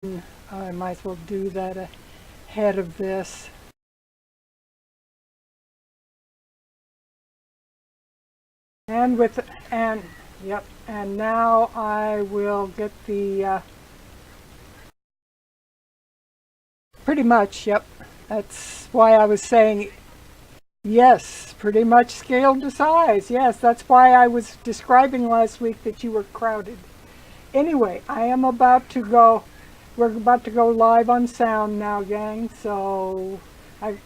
I might as well do that ahead of this. And yep, and now I will get the pretty much, yep. That's why I was saying yes, pretty much scaled to size. Yes, that's why I was describing last week that you were crowded. Anyway, I am about to go. We're about to go live on sound now, gang. So I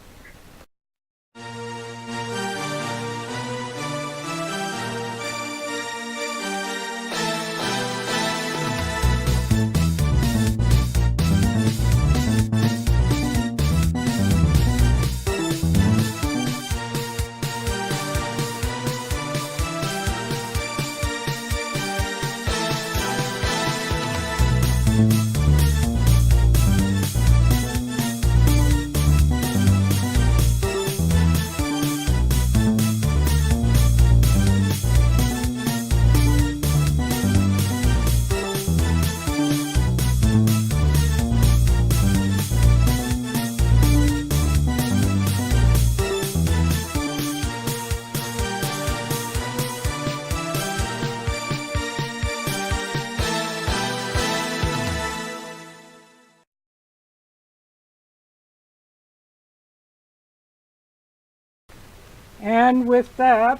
And with that,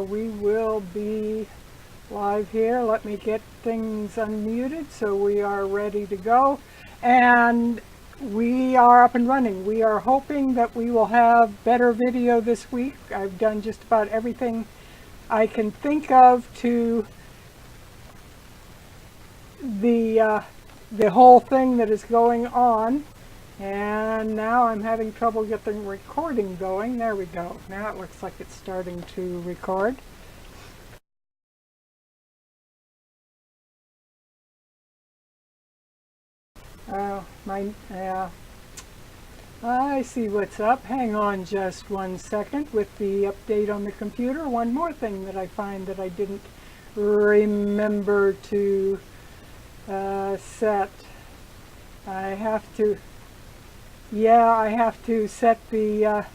we will be live here. Let me get things unmuted so we are ready to go. And we are up and running. We are hoping that we will have better video this week. I've done just about everything I can think of to the whole thing that is going on. And now I'm having trouble getting recording going. There we go. Now it looks like it's starting to record. I see what's up. Hang on just 1 second with the update on the computer. One more thing that I find that I didn't remember to set. I have to set the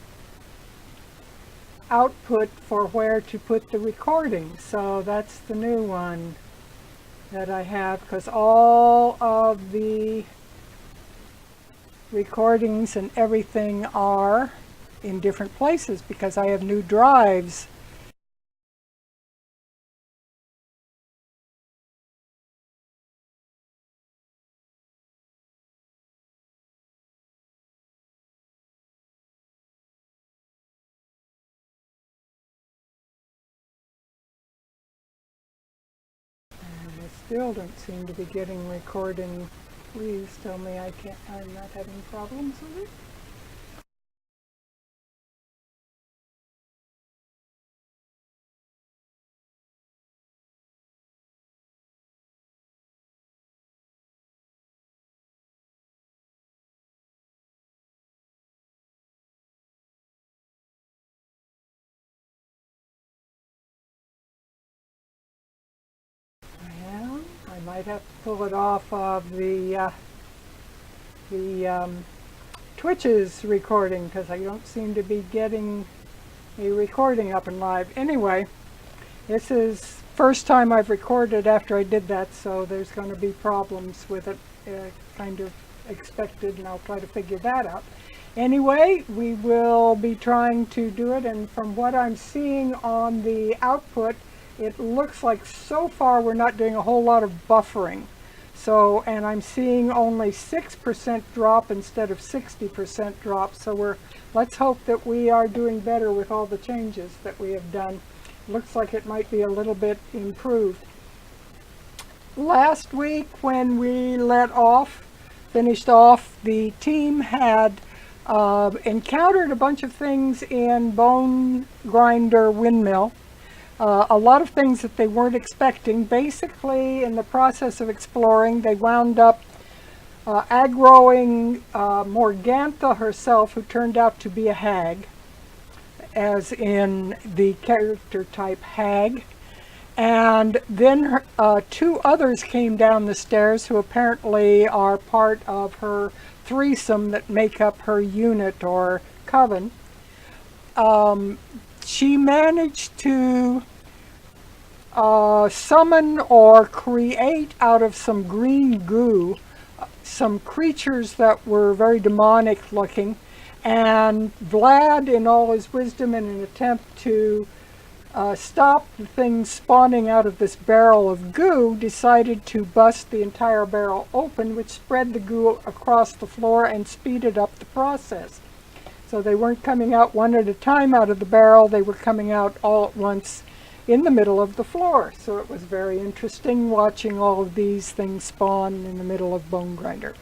output for where to put the recording. So that's the new one that I have, because all of the recordings and everything are in different places because I have new drives. Still don't seem to be getting recording. Please tell me I'm not having problems with it. I might have to pull it off of the Twitch's recording because I don't seem to be getting a recording up and live. Anyway, this is first time I've recorded after I did that, so there's going to be problems with it, kind of expected, and I'll try to figure that out. Anyway, we will be trying to do it, and from what I'm seeing on the output, it looks like so far we're not doing a whole lot of buffering. So, and I'm seeing only 6% drop instead of 60% drop. So let's hope that we are doing better with all the changes that we have done. Looks like it might be a little bit improved. Last week when we finished off, the team had encountered a bunch of things in Bone Grinder Windmill. A lot of things that they weren't expecting. Basically, in the process of exploring, they wound up aggroing Morgantha herself, who turned out to be a hag, as in the character type hag. And then two others came down the stairs who apparently are part of her threesome that make up her unit or coven. She managed to summon or create out of some green goo some creatures that were very demonic looking. And Vlad, in all his wisdom, in an attempt to stop the things spawning out of this barrel of goo, decided to bust the entire barrel open, which spread the goo across the floor and speeded up the process. So they weren't coming out one at a time out of the barrel, they were coming out all at once in the middle of the floor. So it was very interesting watching all of these things spawn in the middle of Bone Grinder.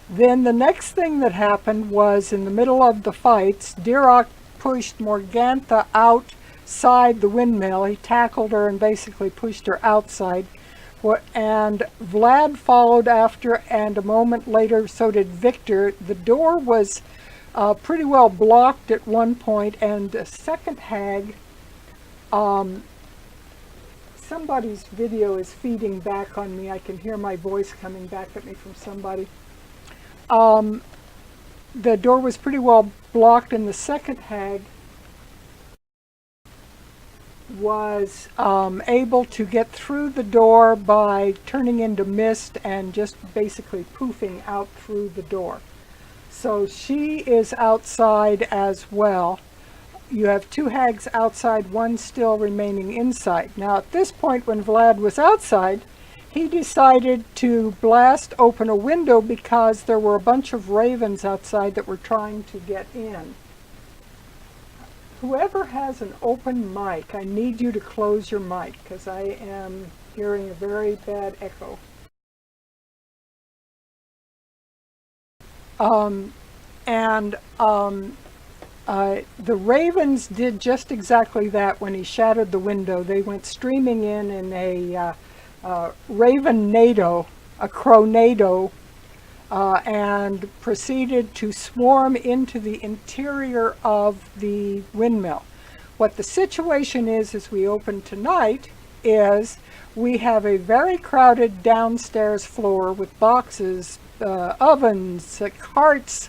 Then the next thing that happened was, in the middle of the fights, Dirac pushed Morgantha outside the windmill. He tackled her and basically pushed her outside. And Vlad followed after, and a moment later so did Victor. The door was pretty well blocked at one point, and a second hag, somebody's video is feeding back on me. I can hear my voice coming back at me from somebody. The door was pretty well blocked, and the second hag was able to get through the door by turning into mist and just basically poofing out through the door. So she is outside as well. You have two hags outside, one still remaining inside. Now at this point, when Vlad was outside, he decided to blast open a window because there were a bunch of ravens outside that were trying to get in. Whoever has an open mic, I need you to close your mic because I am hearing a very bad echo. The ravens did just exactly that when he shattered the window. They went streaming in a raven-nado, a cronado, and proceeded to swarm into the interior of the windmill. What the situation is, as we open tonight, is we have a very crowded downstairs floor with boxes, ovens, carts,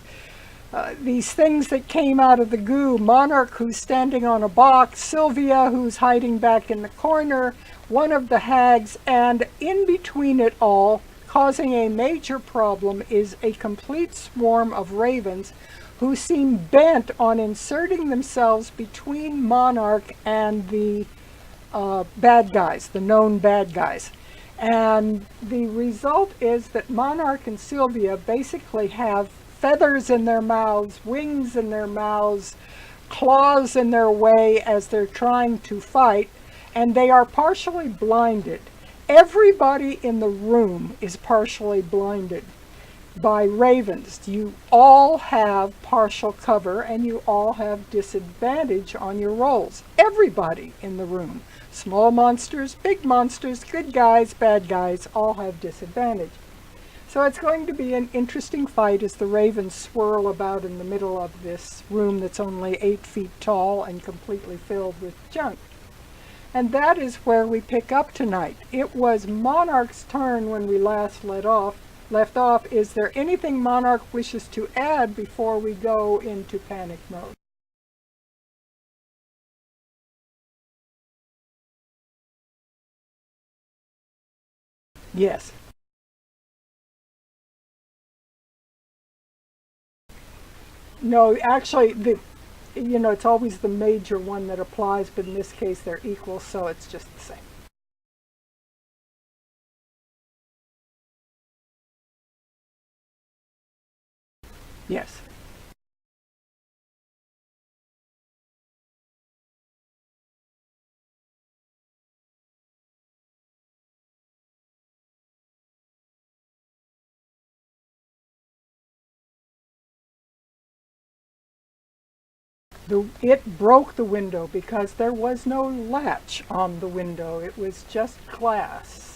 these things that came out of the goo, Monarch who's standing on a box, Sylvia who's hiding back in the corner, one of the hags, and in between it all, causing a major problem, is a complete swarm of ravens who seem bent on inserting themselves between Monarch and the bad guys, the known bad guys. And the result is that Monarch and Sylvia basically have feathers in their mouths, wings in their mouths, claws in their way as they're trying to fight, and they are partially blinded. Everybody in the room is partially blinded by ravens. You all have partial cover and you all have disadvantage on your rolls. Everybody in the room. Small monsters, big monsters, good guys, bad guys, all have disadvantage. So it's going to be an interesting fight as the ravens swirl about in the middle of this room that's only 8 feet tall and completely filled with junk. And that is where we pick up tonight. It was Monarch's turn when we last left off. Is there anything Monarch wishes to add before we go into panic mode? Yes. No, actually, it's always the major one that applies, but in this case they're equal, so it's just the same. Yes. It broke the window because there was no latch on the window. It was just glass.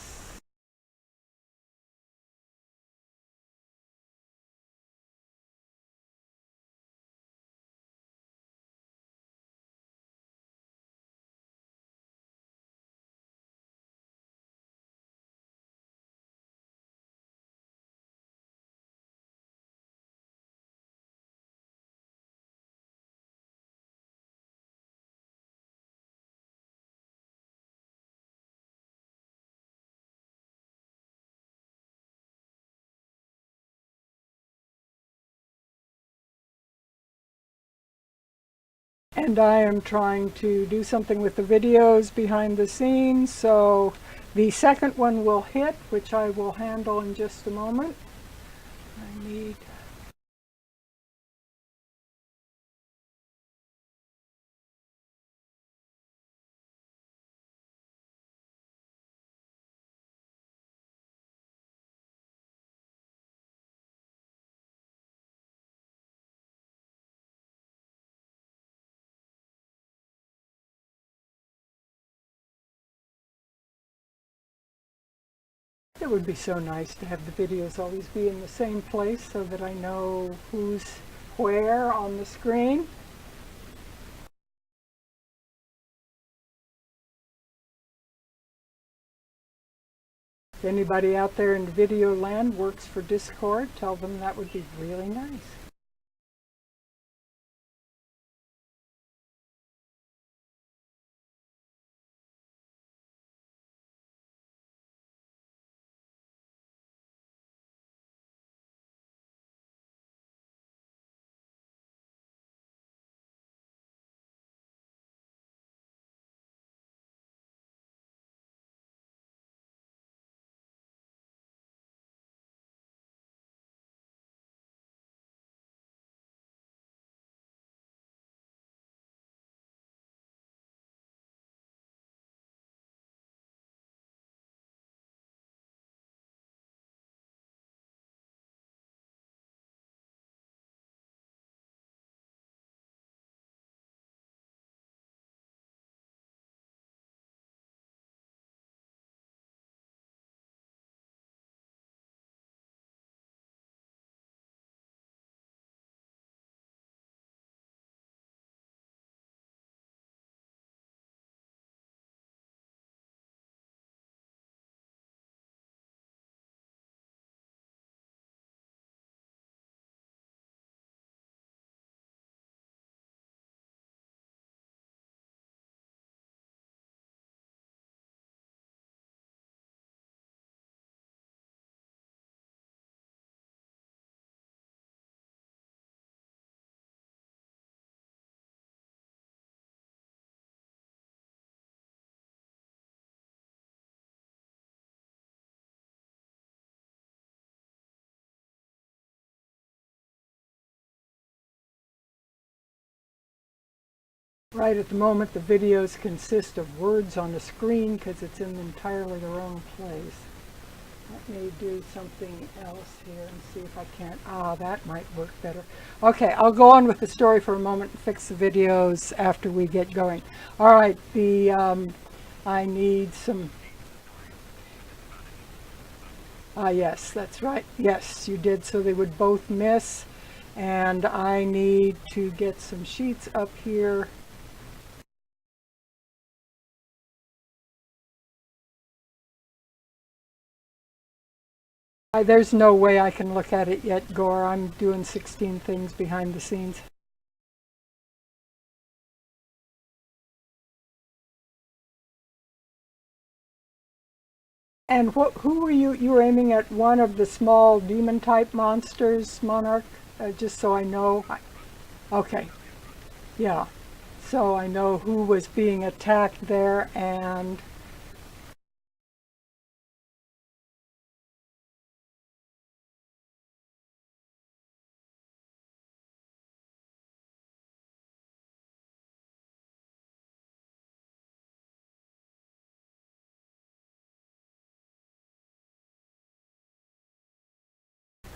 And I am trying to do something with the videos behind the scenes, so the second one will hit, which I will handle in just a moment. I need... It would be so nice to have the videos always be in the same place so that I know who's where on the screen. If anybody out there in video land works for Discord, tell them that would be really nice. Right at the moment, the videos consist of words on the screen because it's in entirely the wrong place. Let me do something else here and see if I can't. That might work better. Okay, I'll go on with the story for a moment and fix the videos after we get going. All right, I need some... yes, that's right. Yes, you did, so they would both miss. And I need to get some sheets up here. There's no way I can look at it yet, Gore. I'm doing 16 things behind the scenes. And who were you? You were aiming at one of the small demon-type monsters, Monarch? Just so I know. Okay. Yeah. So I know who was being attacked there, and...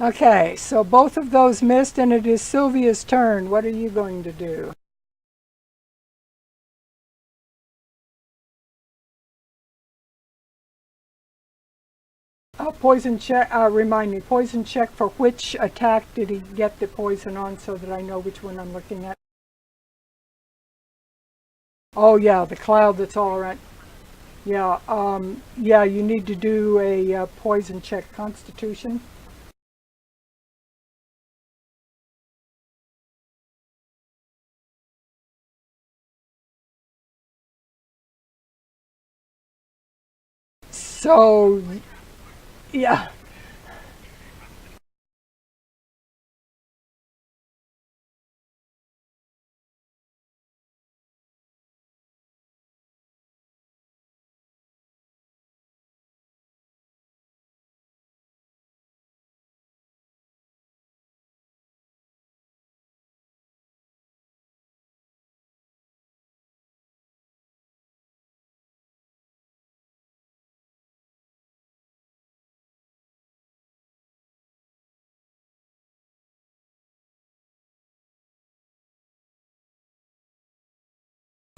Okay, so both of those missed, and it is Sylvia's turn. What are you going to do? Poison check, remind me, poison check for which attack did he get the poison on so that I know which one I'm looking at? Oh yeah, the cloud that's all around. Yeah, yeah, you need to do a poison check, Constitution. So, yeah.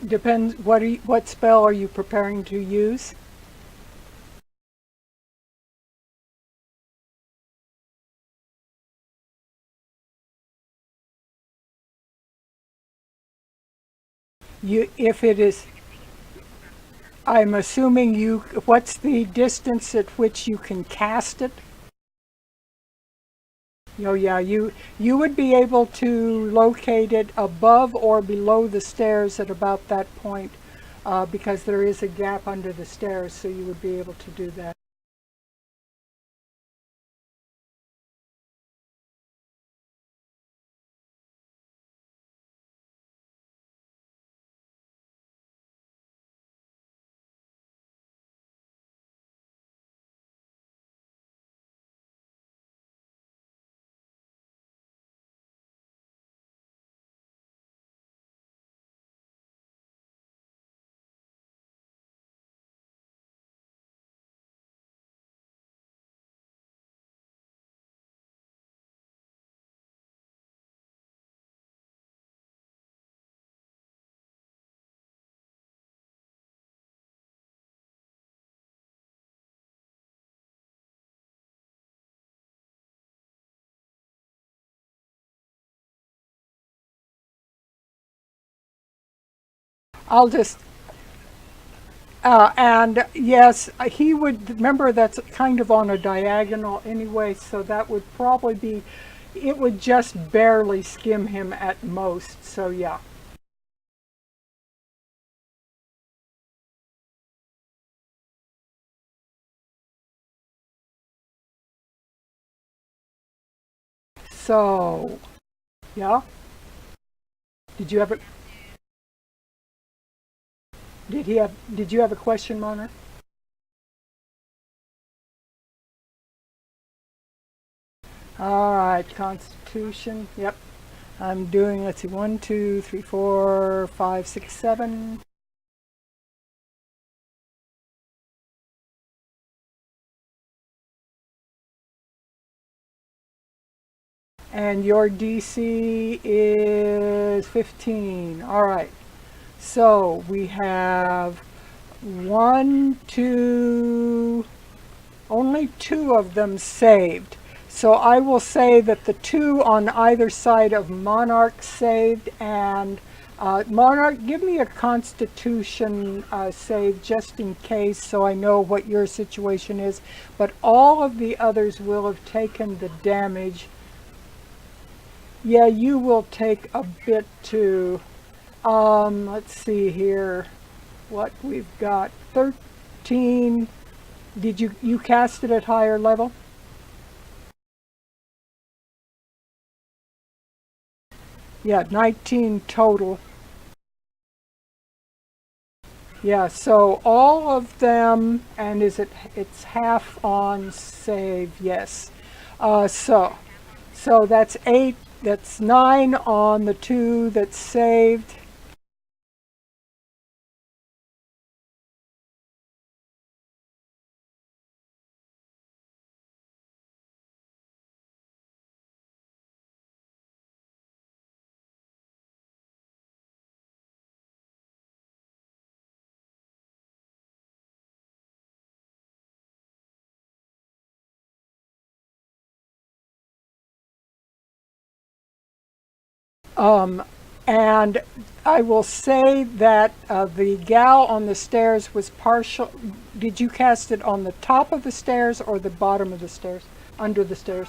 Depends, what spell are you preparing to use? If it is, I'm assuming what's the distance at which you can cast it? Oh yeah, you would be able to locate it above or below the stairs at about that point, because there is a gap under the stairs, so you would be able to do that. I'll just and yes, he would, remember that's kind of on a diagonal anyway, so that would probably be, it would just barely skim him at most, so yeah. So, yeah, did you have a, did you have a question, Mona? All right, Constitution, yep. I'm doing, let's see, 1, 2, 3, 4, 5, 6, 7. And your DC is 15. All right. So we have 1, 2, only 2 of them saved. So I will say that the 2 on either side of Monarch saved, and Monarch, give me a Constitution save just in case, so I know what your situation is. But all of the others will have taken the damage. Yeah, you will take a bit too. Let's see here what we've got. 13. Did you cast it at higher level? Yeah, 19 total. Yeah, so all of them, and it's half on save, yes. So that's 8, that's 9 on the 2 that's saved. And I will say that the gal on the stairs was partial. Did you cast it on the top of the stairs or the bottom of the stairs? Under the stairs?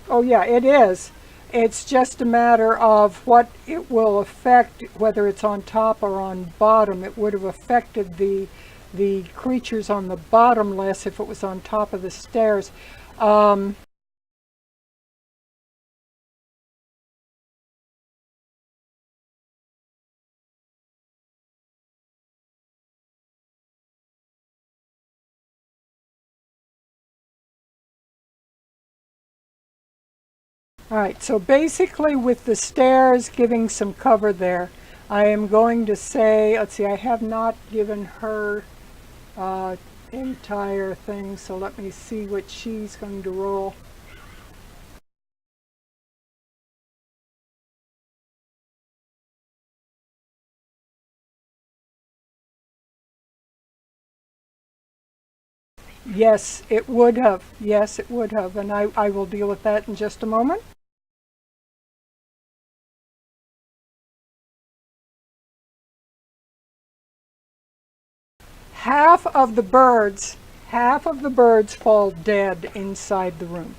Oh yeah, it is. It's just a matter of what it will affect, whether it's on top or on bottom. It would have affected the creatures on the bottom less if it was on top of the stairs. All right, so basically with the stairs giving some cover there, I am going to say, let's see, I have not given her uh, entire thing. So let me see what she's going to roll. Yes, it would have. Yes, it would have. And I will deal with that in just a moment. Half of the birds, half of the birds fall dead inside the room.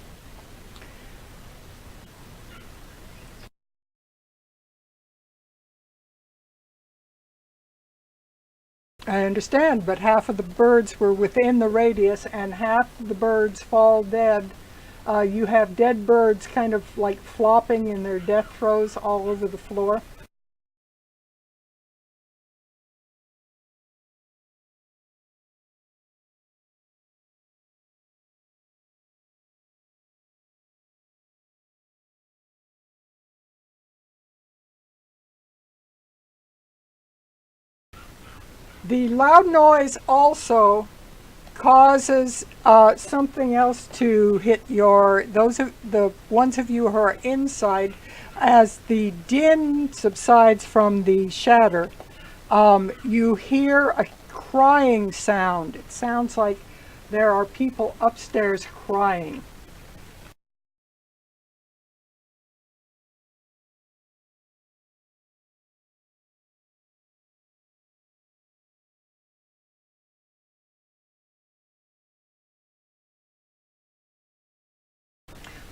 I understand, but half of the birds were within the radius and half the birds fall dead. You have dead birds kind of like flopping in their death throes all over the floor. The loud noise also causes something else to hit the ones of you who are inside. As the din subsides from the shatter, you hear a crying sound. It sounds like there are people upstairs crying.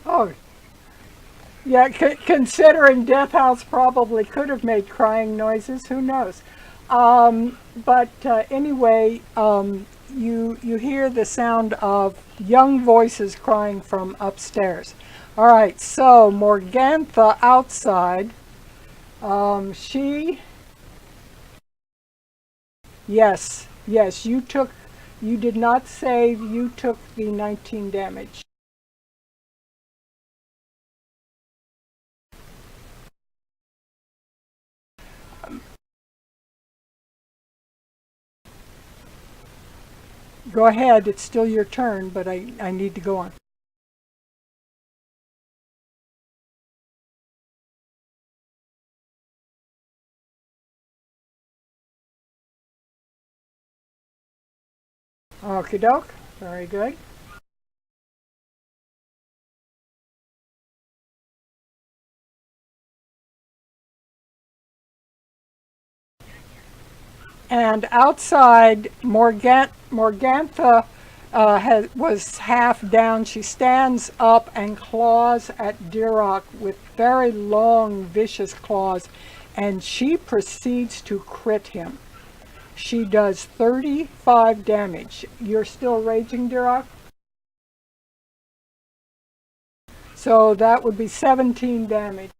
Oh, yeah, considering Death House probably could have made crying noises, who knows? But anyway, you hear the sound of young voices crying from upstairs. All right, so Morgantha outside. She, yes, you did not save. You took the 19 damage. Go ahead. It's still your turn, but I need to go on. Okie doke. Very good. And outside, Morgantha was half down. She stands up and claws at Dirok with very long, vicious claws, and she proceeds to crit him. She does 35 damage. You're still raging, Dirok? So that would be 17 damage.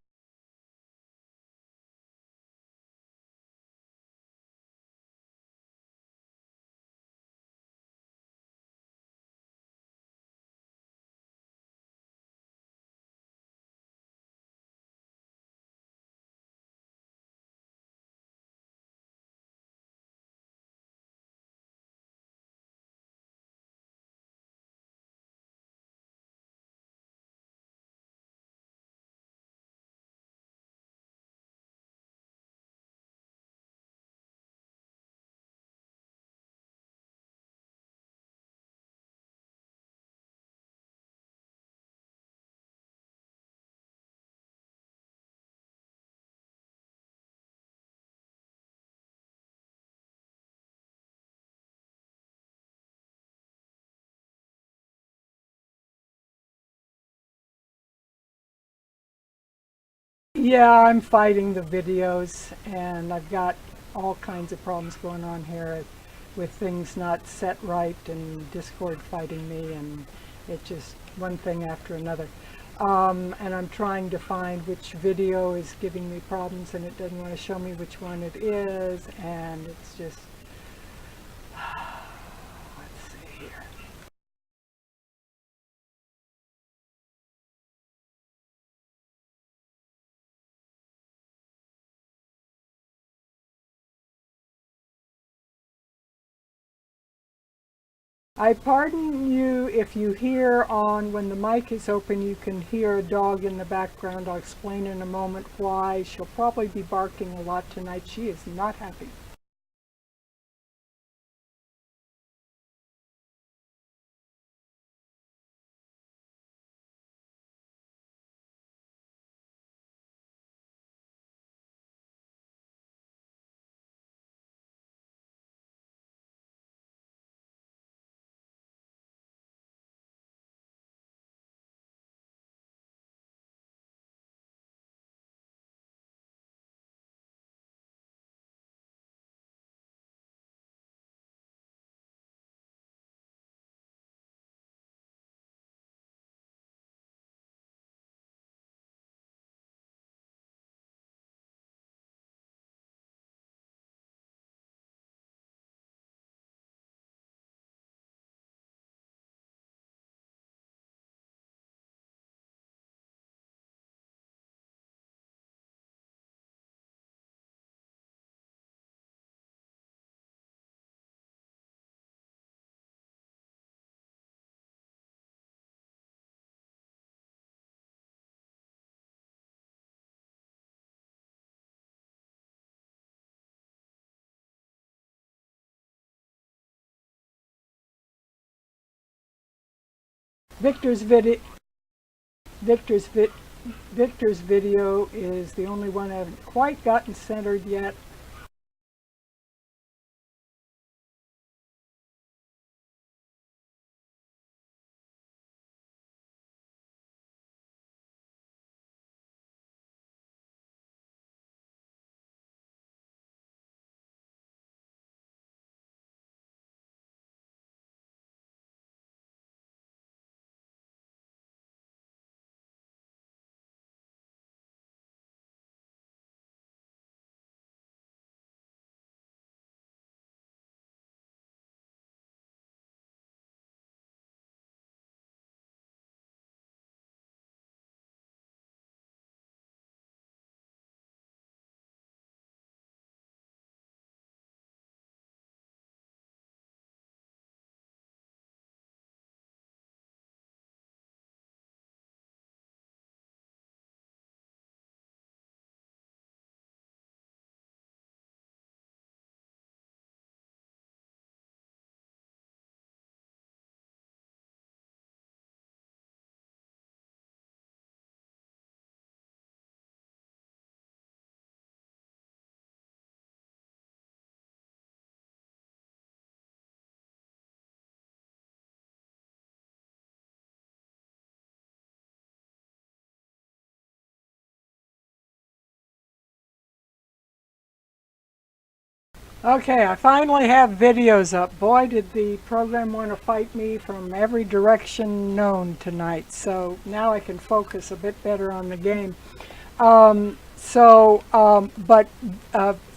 Yeah, I'm fighting the videos, and I've got all kinds of problems going on here with things not set right and Discord fighting me, and it just one thing after another. And I'm trying to find which video is giving me problems, and it doesn't want to show me which one it is, and it's just I pardon you if you hear on, when the mic is open, you can hear a dog in the background. I'll explain in a moment why. She'll probably be barking a lot tonight. She is not happy. Victor's video. Victor's vi Victor's video is the only one I haven't quite gotten centered yet. Okay, I finally have videos up. Boy, did the program want to fight me from every direction known tonight. So now I can focus a bit better on the game. But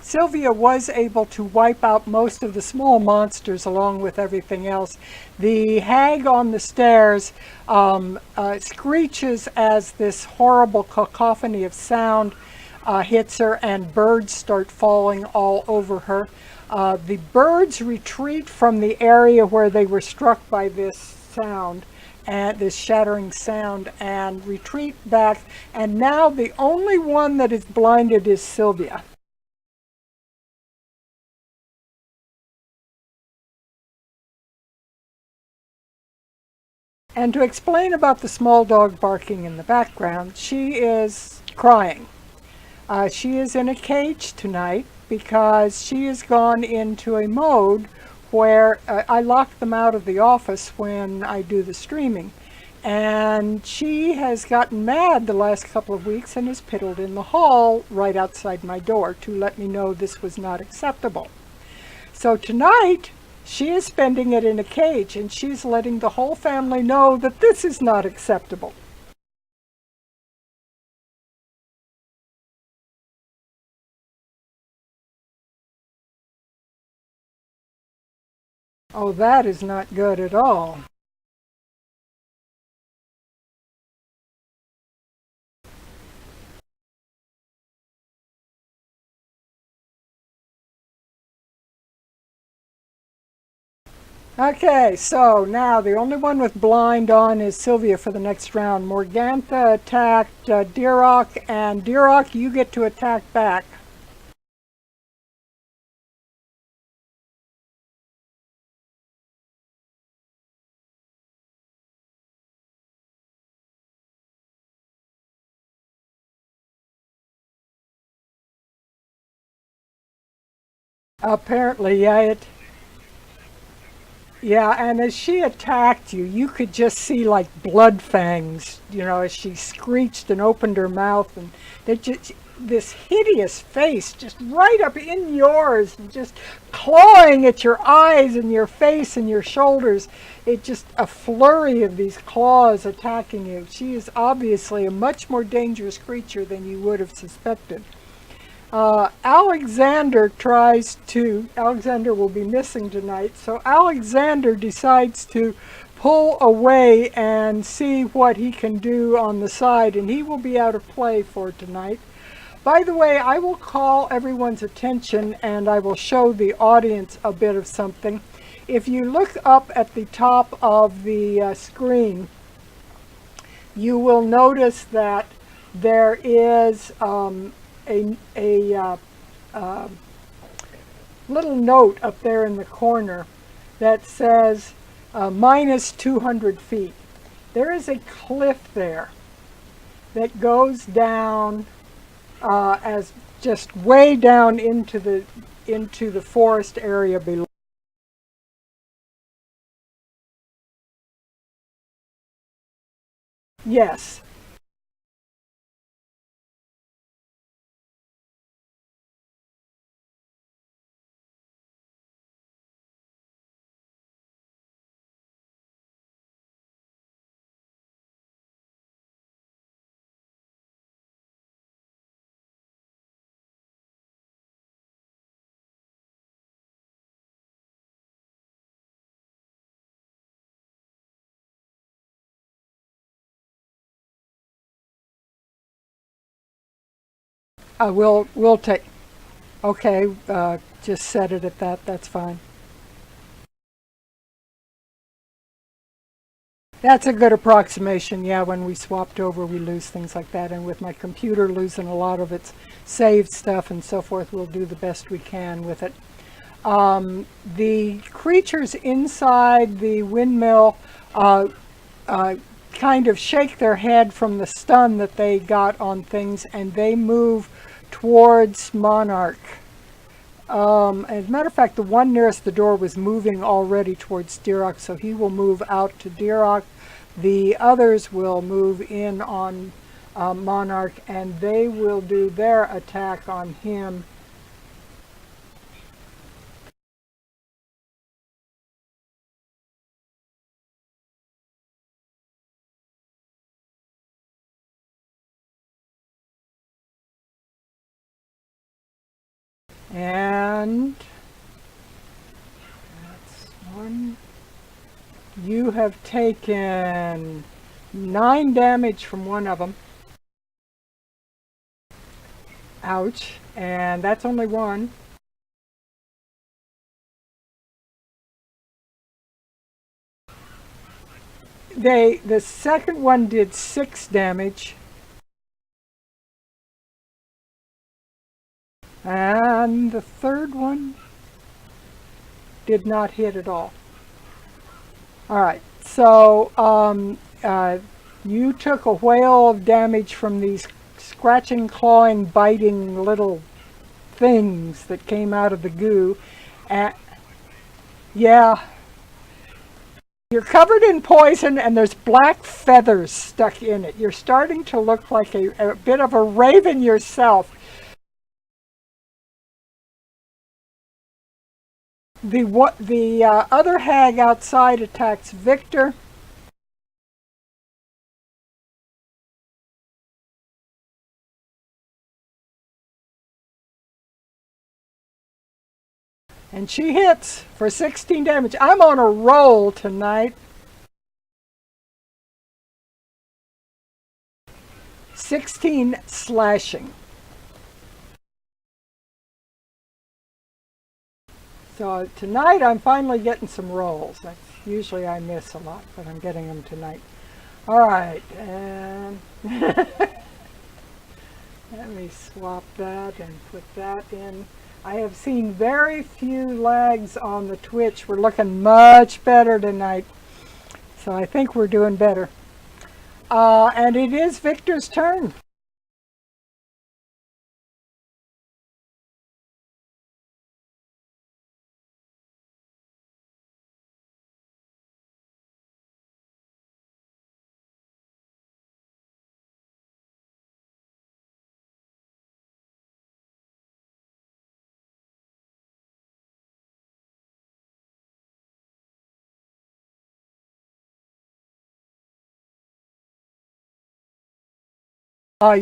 Sylvia was able to wipe out most of the small monsters along with everything else. The hag on the stairs screeches as this horrible cacophony of sound hits her, and birds start falling all over her. The birds retreat from the area where they were struck by this sound, and this shattering sound, and retreat back. And now the only one that is blinded is Sylvia. And to explain about the small dog barking in the background, she is crying. She is in a cage tonight because she has gone into a mode where I lock them out of the office when I do the streaming. And she has gotten mad the last couple of weeks and has piddled in the hall right outside my door to let me know this was not acceptable. So tonight, she is spending it in a cage, and she's letting the whole family know that this is not acceptable. Oh, that is not good at all. Okay, so now the only one with blind on is Sylvia for the next round. Morgantha attacked Dirok, and Dirok, you get to attack back. Apparently, yeah, and as she attacked you, you could just see like blood fangs, as she screeched and opened her mouth, and this hideous face just right up in yours, and just clawing at your eyes and your face and your shoulders. It just a flurry of these claws attacking you. She is obviously a much more dangerous creature than you would have suspected. Alexander will be missing tonight, so Alexander decides to pull away and see what he can do on the side, and he will be out of play for tonight. By the way, I will call everyone's attention and I will show the audience a bit of something. If you look up at the top of the screen, you will notice that there is a little note up there in the corner that says minus 200 feet. There is a cliff there that goes down as just way down into the forest area below. Yes. We'll take. Okay, just set it at that. That's fine. That's a good approximation. Yeah, when we swapped over, we lose things like that. And with my computer losing a lot of its saved stuff and so forth, we'll do the best we can with it. The creatures inside the windmill kind of shake their head from the stun that they got on things, and they move towards Monarch. As a matter of fact, the one nearest the door was moving already towards Dirok, so he will move out to Dirok. The others will move in on Monarch, and they will do their attack on him. And that's one. You have taken 9 damage from one of them. Ouch. And that's only one. The second one did 6 damage. And the third one did not hit at all. All right, so you took a whale of damage from these scratching, clawing, biting little things that came out of the goo. And yeah, you're covered in poison and there's black feathers stuck in it. You're starting to look like a bit of a raven yourself. The other hag outside attacks Victor. And she hits for 16 damage. I'm on a roll tonight. 16 slashing. So tonight I'm finally getting some rolls. Usually I miss a lot, but I'm getting them tonight. All right, and let me swap that and put that in. I have seen very few lags on the Twitch. We're looking much better tonight. So I think we're doing better. And it is Victor's turn.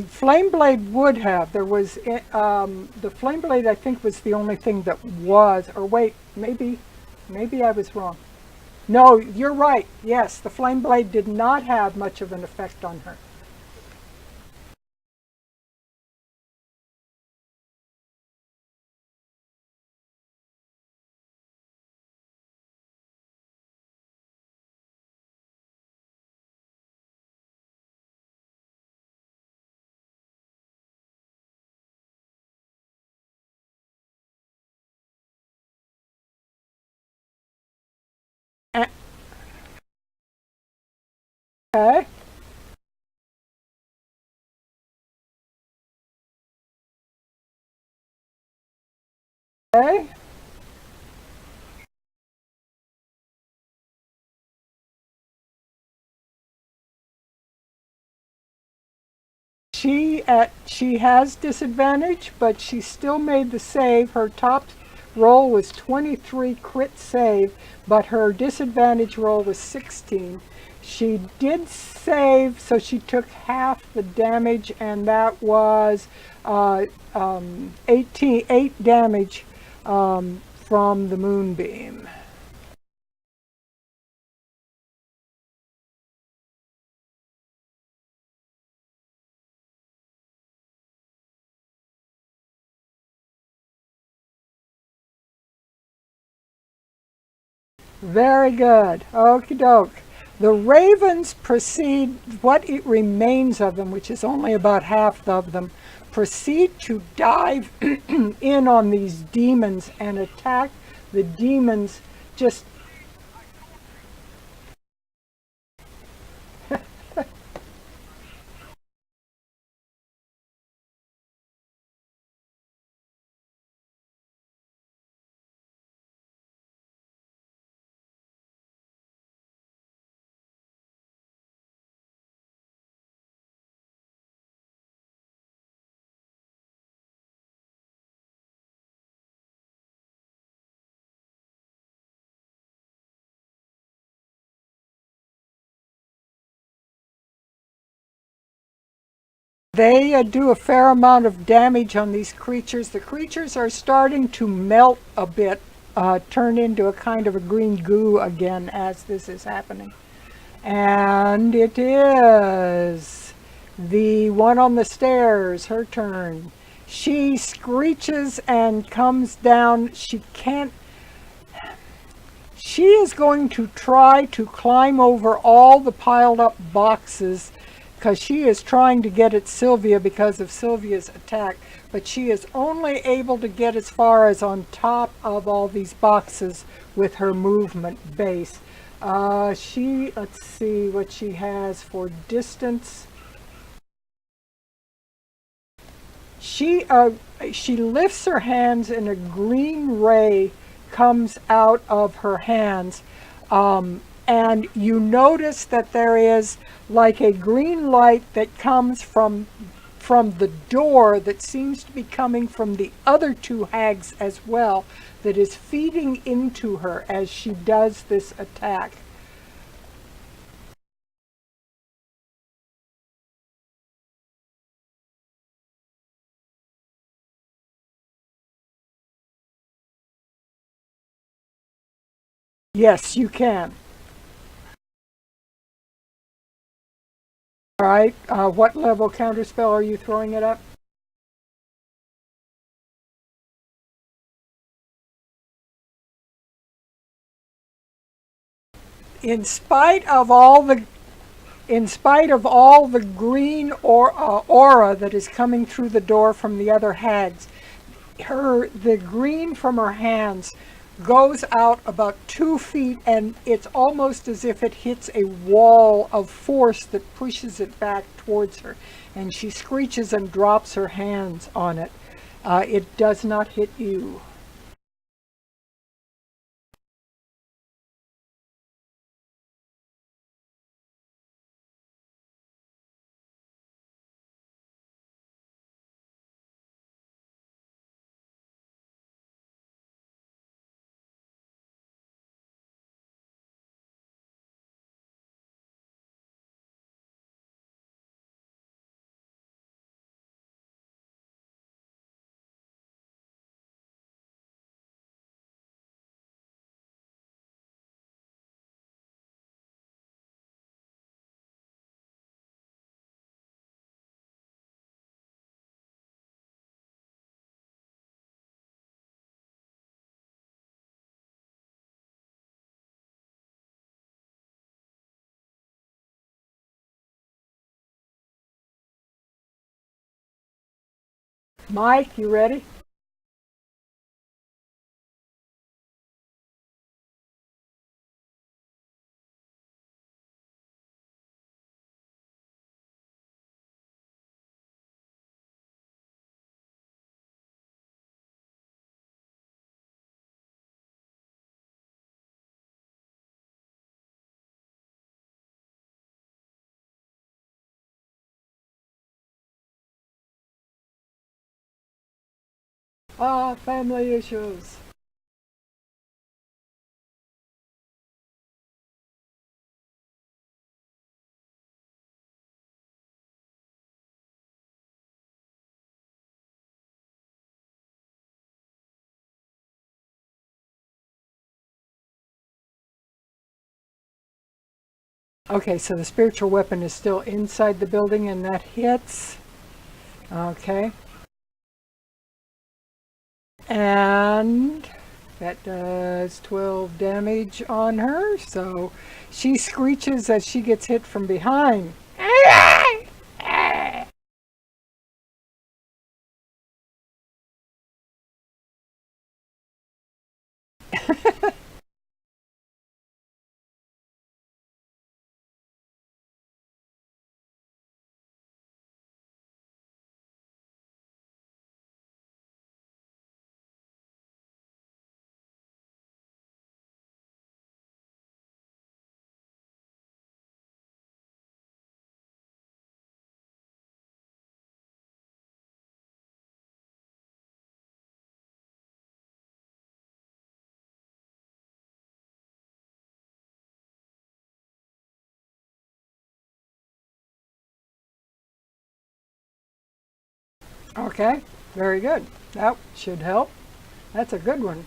Flame blade would have. There was the flame blade. I think was the only thing that was. Or wait, maybe I was wrong. No, you're right. Yes, the flame blade did not have much of an effect on her. Okay. Okay. She has disadvantage, but she still made the save. Her top roll was 23 crit save, but her disadvantage roll was 16. She did save, so she took half the damage, and that was 8 damage from the moonbeam. Very good. Okie doke. The ravens proceed, what it remains of them, which is only about half of them, proceed to dive in on these demons and attack the demons. Just they do a fair amount of damage on these creatures. The creatures are starting to melt a bit, turn into a kind of a green goo again as this is happening. And it is the one on the stairs, her turn. She screeches and comes down. She can't. She is going to try to climb over all the piled up boxes because she is trying to get at Sylvia because of Sylvia's attack. But she is only able to get as far as on top of all these boxes with her movement base. Let's see what she has for distance. She lifts her hands and a green ray comes out of her hands. And you notice that there is like a green light that comes from the door that seems to be coming from the other two hags as well, that is feeding into her as she does this attack. Yes, you can. All right. What level counterspell are you throwing it up? In spite of all the green aura that is coming through the door from the other hags, the green from her hands goes out about 2 feet, and it's almost as if it hits a wall of force that pushes it back towards her, and she screeches and drops her hands on it. It does not hit you. Mike, you ready? Family issues. Okay, so the spiritual weapon is still inside the building, and that hits. Okay. And that does 12 damage on her, so she screeches as she gets hit from behind. Okay, very good. That should help. That's a good one.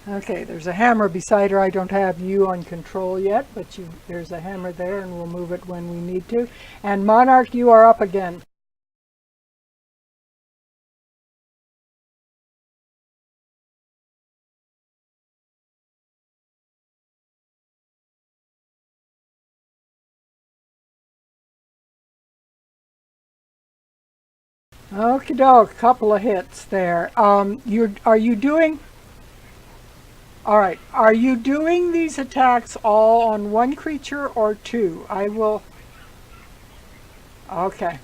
Okay, there's a hammer beside her. I don't have you on control yet, but there's a hammer there, and we'll move it when we need to. And Monarch, you are up again. Okie doke, couple of hits there. Are you doing? All right. Are you doing these attacks all on one creature or two? I will. Okay.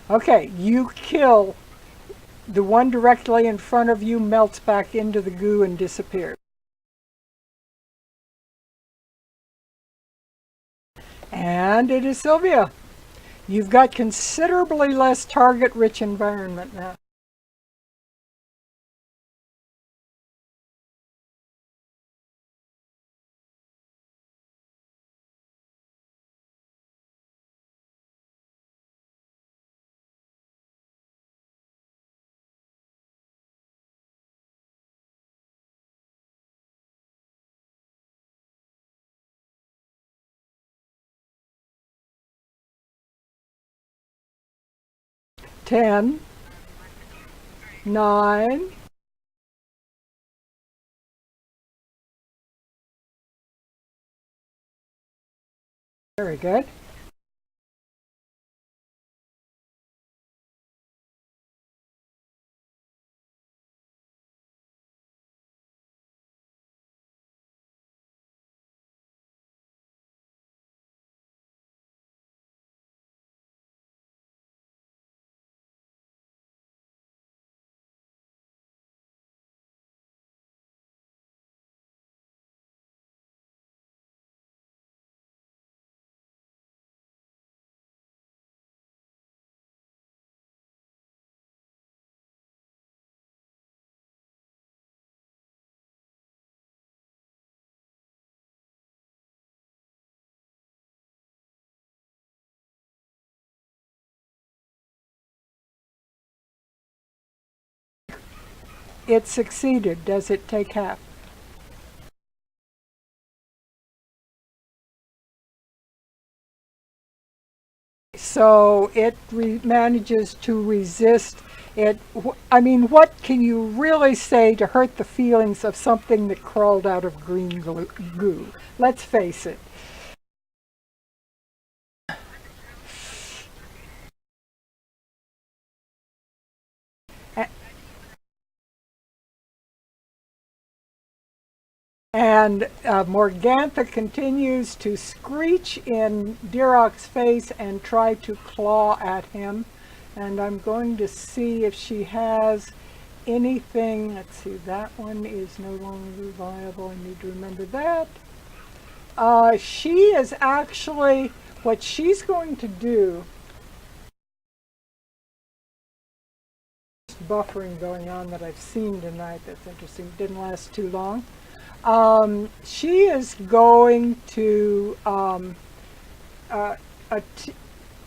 Okay. You kill the one directly in front of you, melts back into the goo and disappears. And it is Sylvia. You've got considerably less target-rich environment now. 10, 9, very good. It succeeded. Does it take half? So it manages to resist it. I mean, what can you really say to hurt the feelings of something that crawled out of green goo? Let's face it. And Morgantha continues to screech in Dirok's face and try to claw at him. And I'm going to see if she has anything. Let's see, that one is no longer viable. I need to remember that. She is actually, what she's going to do, buffering going on that I've seen tonight. That's interesting. Didn't last too long. She is going to,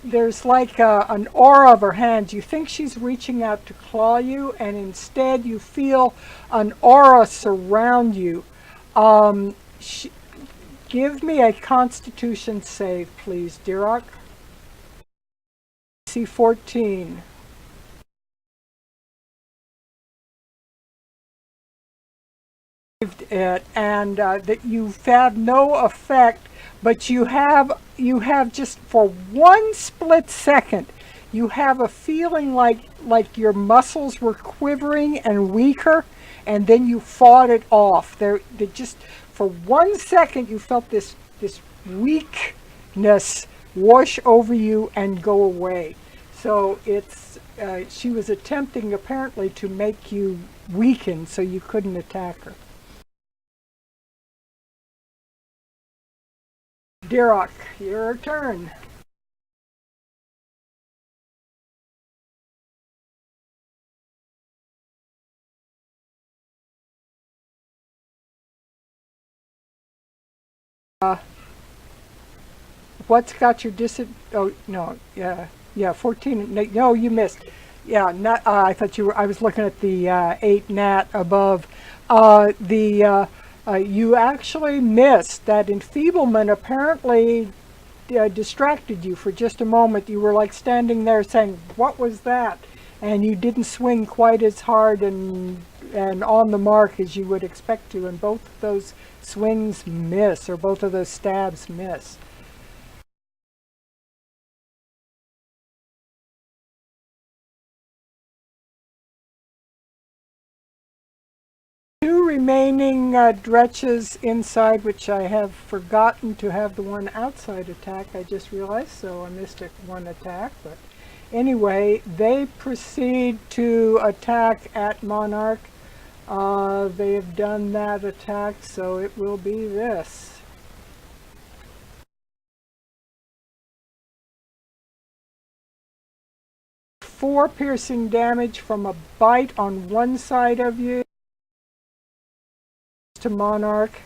there's like an aura of her hands. You think she's reaching out to claw you, and instead you feel an aura surround you. Give me a Constitution save, please, Dirok. DC 14. It, and that you've had no effect, but you have just for one split second, you have a feeling like your muscles were quivering and weaker, and then you fought it off. They just for 1 second you felt this weakness wash over you and go away. So it's she was attempting apparently to make you weaken so you couldn't attack her. Dirok, your turn. What's got your oh, no, yeah, 14, no, you missed. Yeah, not, I thought you were, I was looking at the 8 nat above. You actually missed. That enfeeblement apparently distracted you for just a moment. You were like standing there saying, what was that? And you didn't swing quite as hard and on the mark as you would expect to, and both of those swings miss, or both of those stabs miss. Two remaining dretches inside, which I have forgotten to have the one outside attack. I just realized, so I missed one attack. But anyway, they proceed to attack at Monarch. They have done that attack, so it will be this. Four piercing damage from a bite on one side of you to Monarch.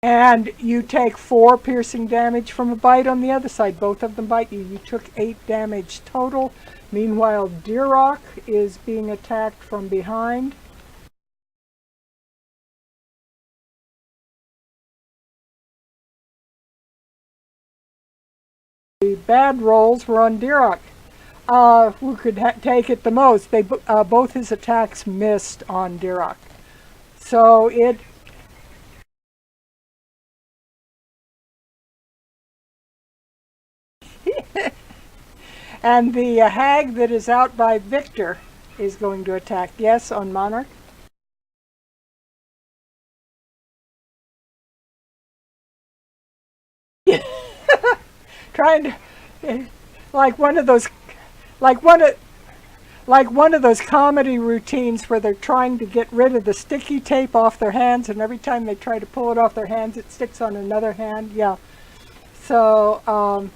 And you take 4 piercing damage from a bite on the other side. Both of them bite you. You took 8 damage total. Meanwhile, Dirok is being attacked from behind. bad rolls were on Dirac, who could take it the most. They both his attacks missed on Dirac. So it... And the hag that is out by Victor is going to attack. Yes, on Monarch. Trying to, like one of those, like one of those comedy routines where they're trying to get rid of the sticky tape off their hands, and every time they try to pull it off their hands, it sticks on another hand. Yeah. So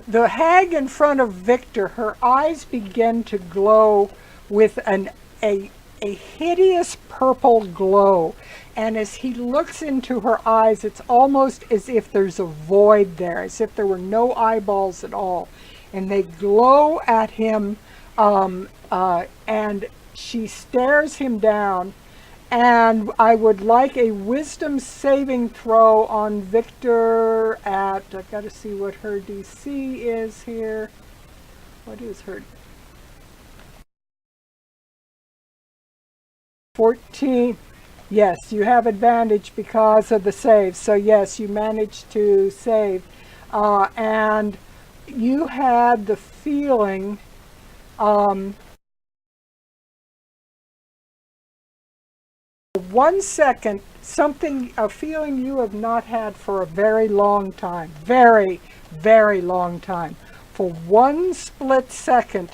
the hag in front of Victor, her eyes begin to glow with a hideous purple glow. And as he looks into her eyes, it's almost as if there's a void there, as if there were no eyeballs at all. And they glow at him, and she stares him down. And I would like a wisdom saving throw on Victor at, I've got to see what her DC is here. What is her? 14. Yes, you have advantage because of the save. So yes, you managed to save. And you had the feeling, 1 second, a feeling you have not had for a very long time. Very, very long time. For 1 split second,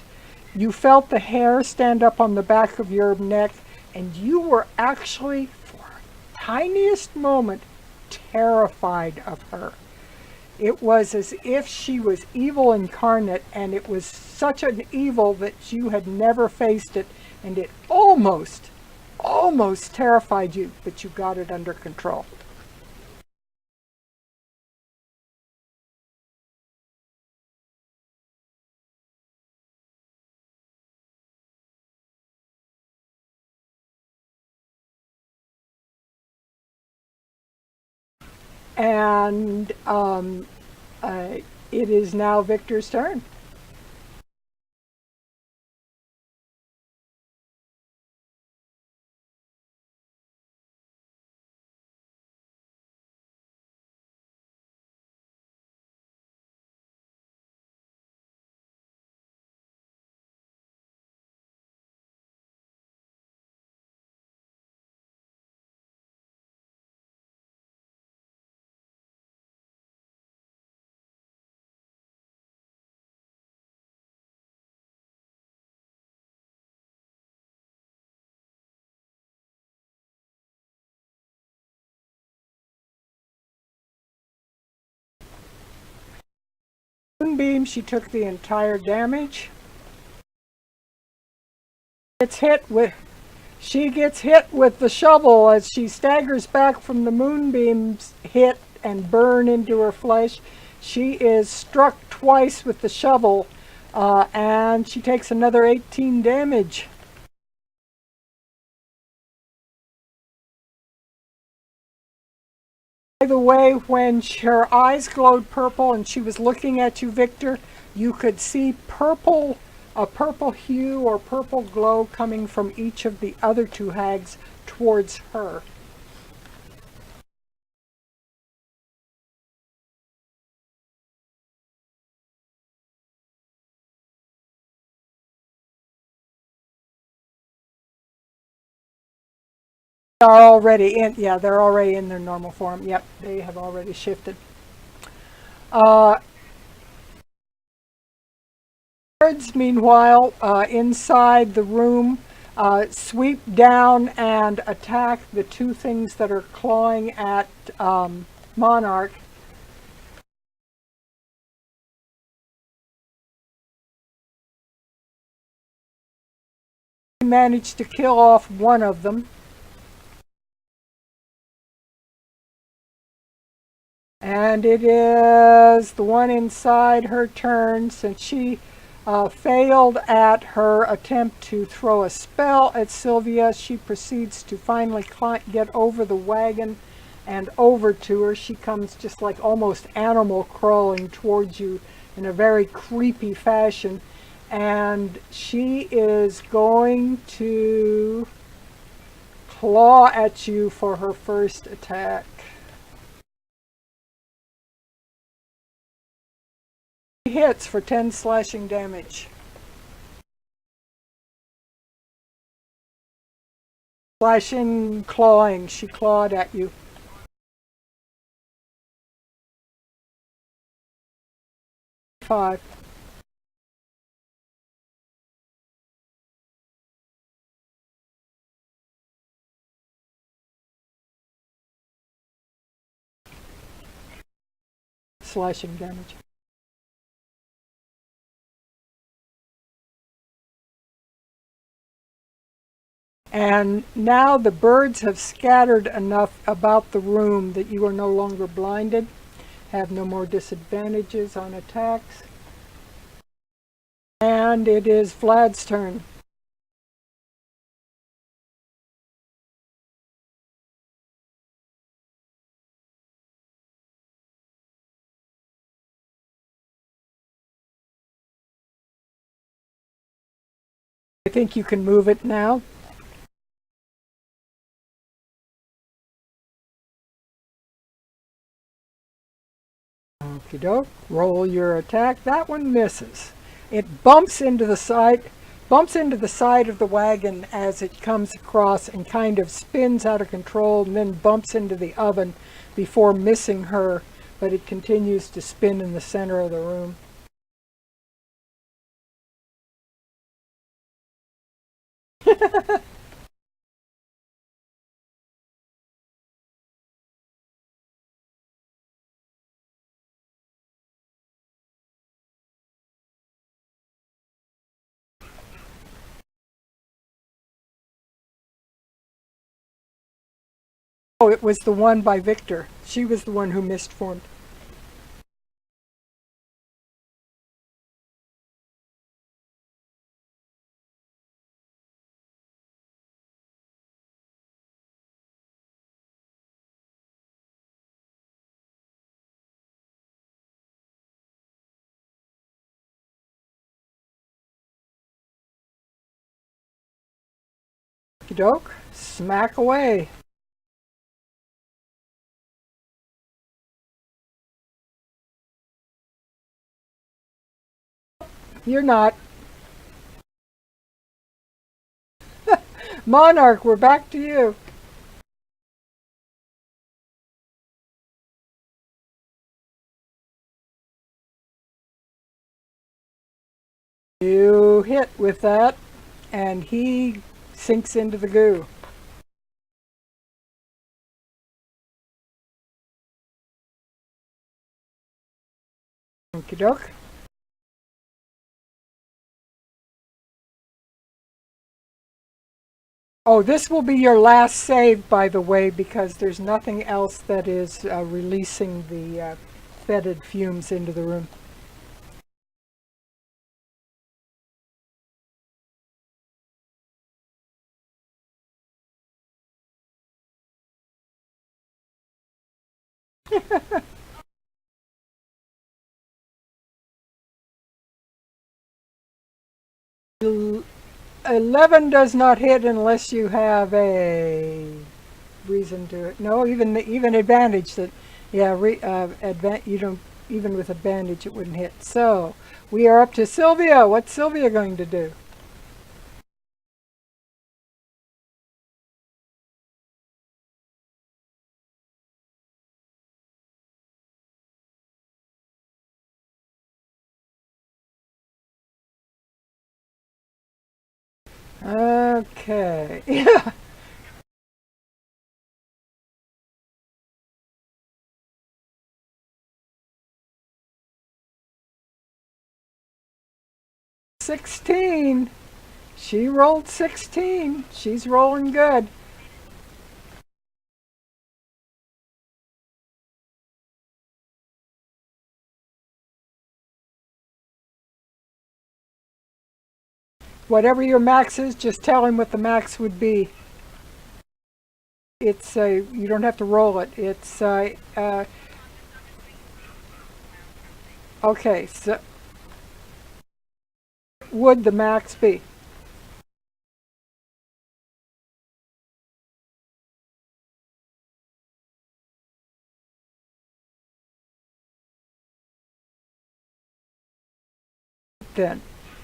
you felt the hair stand up on the back of your neck, and you were actually, for the tiniest moment, terrified of her. It was as if she was evil incarnate, and it was such an evil that you had never faced it, and it almost terrified you, but you got it under control. And it is now Victor's turn. Moonbeam, she took the entire damage. She gets hit with the shovel as she staggers back from the moonbeam's hit and burn into her flesh. She is struck twice with the shovel, and she takes another 18 damage. By the way, when her eyes glowed purple and she was looking at you, Victor, you could see a purple hue or purple glow coming from each of the other two hags towards her. Are already in, yeah, they're already in their normal form. Yep, they have already shifted. Birds, meanwhile, inside the room, sweep down and attack the two things that are clawing at Monarch. Managed to kill off one of them. And it is the one inside her turn. Since she failed at her attempt to throw a spell at Sylvia, she proceeds to finally get over the wagon and over to her. She comes just like almost animal crawling towards you in a very creepy fashion. And she is going to claw at you for her first attack. She hits for 10 slashing damage. Slashing, clawing, she clawed at you. Five. Slashing damage. And now the birds have scattered enough about the room that you are no longer blinded, have no more disadvantages on attacks. And it is Vlad's turn. I think you can move it now. Okie doke. Roll your attack. That one misses. It bumps into the side of the wagon as it comes across and kind of spins out of control and then bumps into the oven before missing her, but it continues to spin in the center of the room. Oh, it was the one by Victor. She was the one who misformed. Okie doke. Smack away. You're not. Monarch, we're back to you. You hit with that, and he sinks into the goo. Okie doke. Oh, this will be your last save, by the way, because there's nothing else that is releasing the fetid fumes into the room. L- 11 does not hit unless you have a reason to it. No, even advantage that, yeah, you don't, even with advantage it wouldn't hit. So we are up to Sylvia. What's Sylvia going to do? Okay. Yeah. 16. She rolled 16. She's rolling good. Whatever your max is, just tell him what the max would be. It's you don't have to roll it. It's okay. So would the max be? Then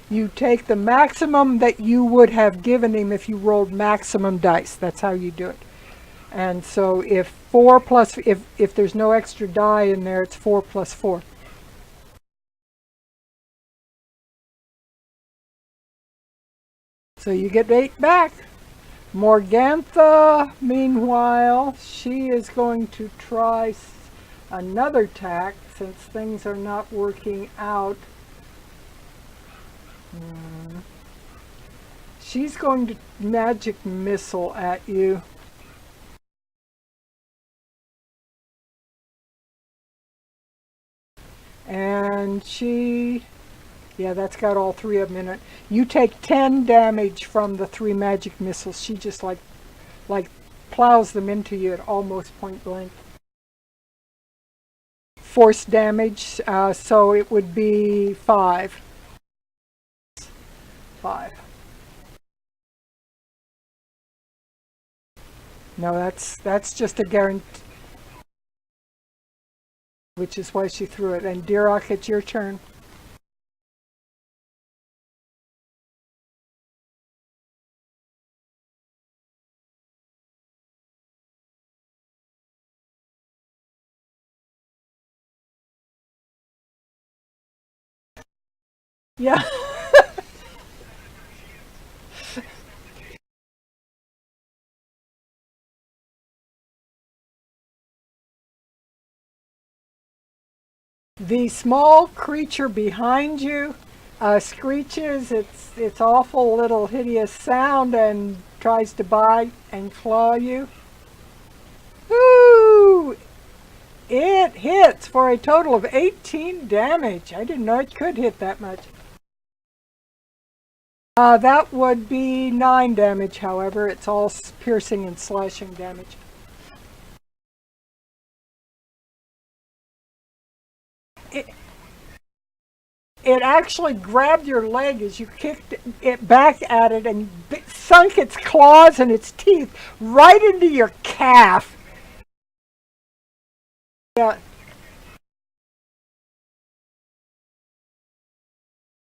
you take the maximum that you would have given him if you rolled maximum dice. That's how you do it. And so if 4 plus, if there's no extra die in there, it's 4 plus 4. So you get 8 back. Morgantha, meanwhile, she is going to try another tack since things are not working out. She's going to magic missile at you. And she, yeah, that's got all 3 of them in it. You take 10 damage from the 3 magic missiles. She just like plows them into you at almost point blank. Force damage, so it would be 5. 5. No, that's just a guarantee, which is why she threw it. And Dirok, it's your turn. Yeah. The small creature behind you screeches its awful little hideous sound and tries to bite and claw you. Ooh! It hits for a total of 18 damage. I didn't know it could hit that much. That would be 9 damage, however. It's all piercing and slashing damage. It, it actually grabbed your leg as you kicked it back at it and sunk its claws and its teeth right into your calf. Yeah.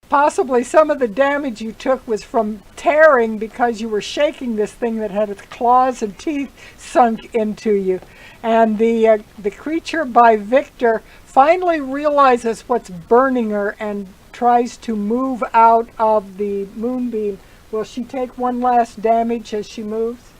Possibly some of the damage you took was from tearing because you were shaking this thing that had its claws and teeth sunk into you. And the creature by Victor finally realizes what's burning her and tries to move out of the moonbeam. Will she take one last damage as she moves?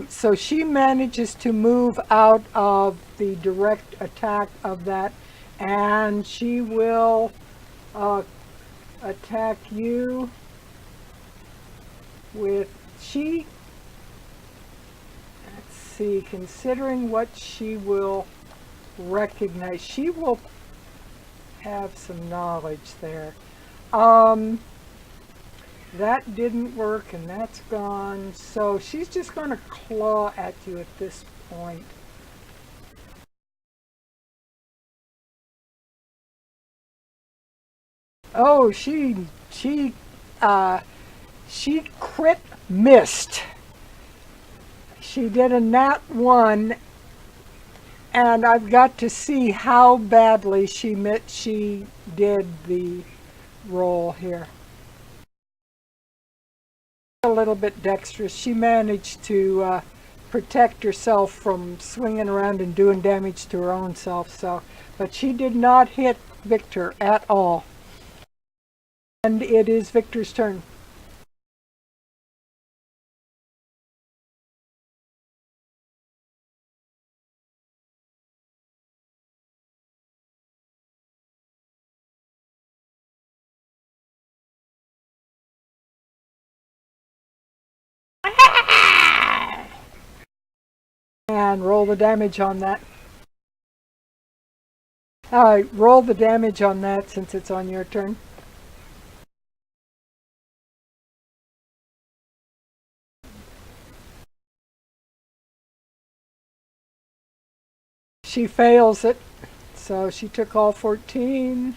So she manages to move out of the direct attack of that, and she will attack you with let's see, considering what she will recognize, she will have some knowledge there. That didn't work and that's gone, so she's just going to claw at you at this point. Oh, she crit missed. She did a nat 1, and I've got to see how badly she did the roll here. A little bit dexterous. She managed to protect herself from swinging around and doing damage to her own self. So, but she did not hit Victor at all. And it is Victor's turn. And roll the damage on that. Roll the damage on that since it's on your turn. She fails it, so she took all 14.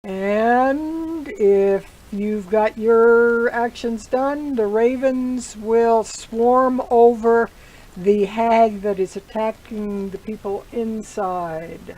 And if you've got your actions done, the ravens will swarm over the hag that is attacking the people inside.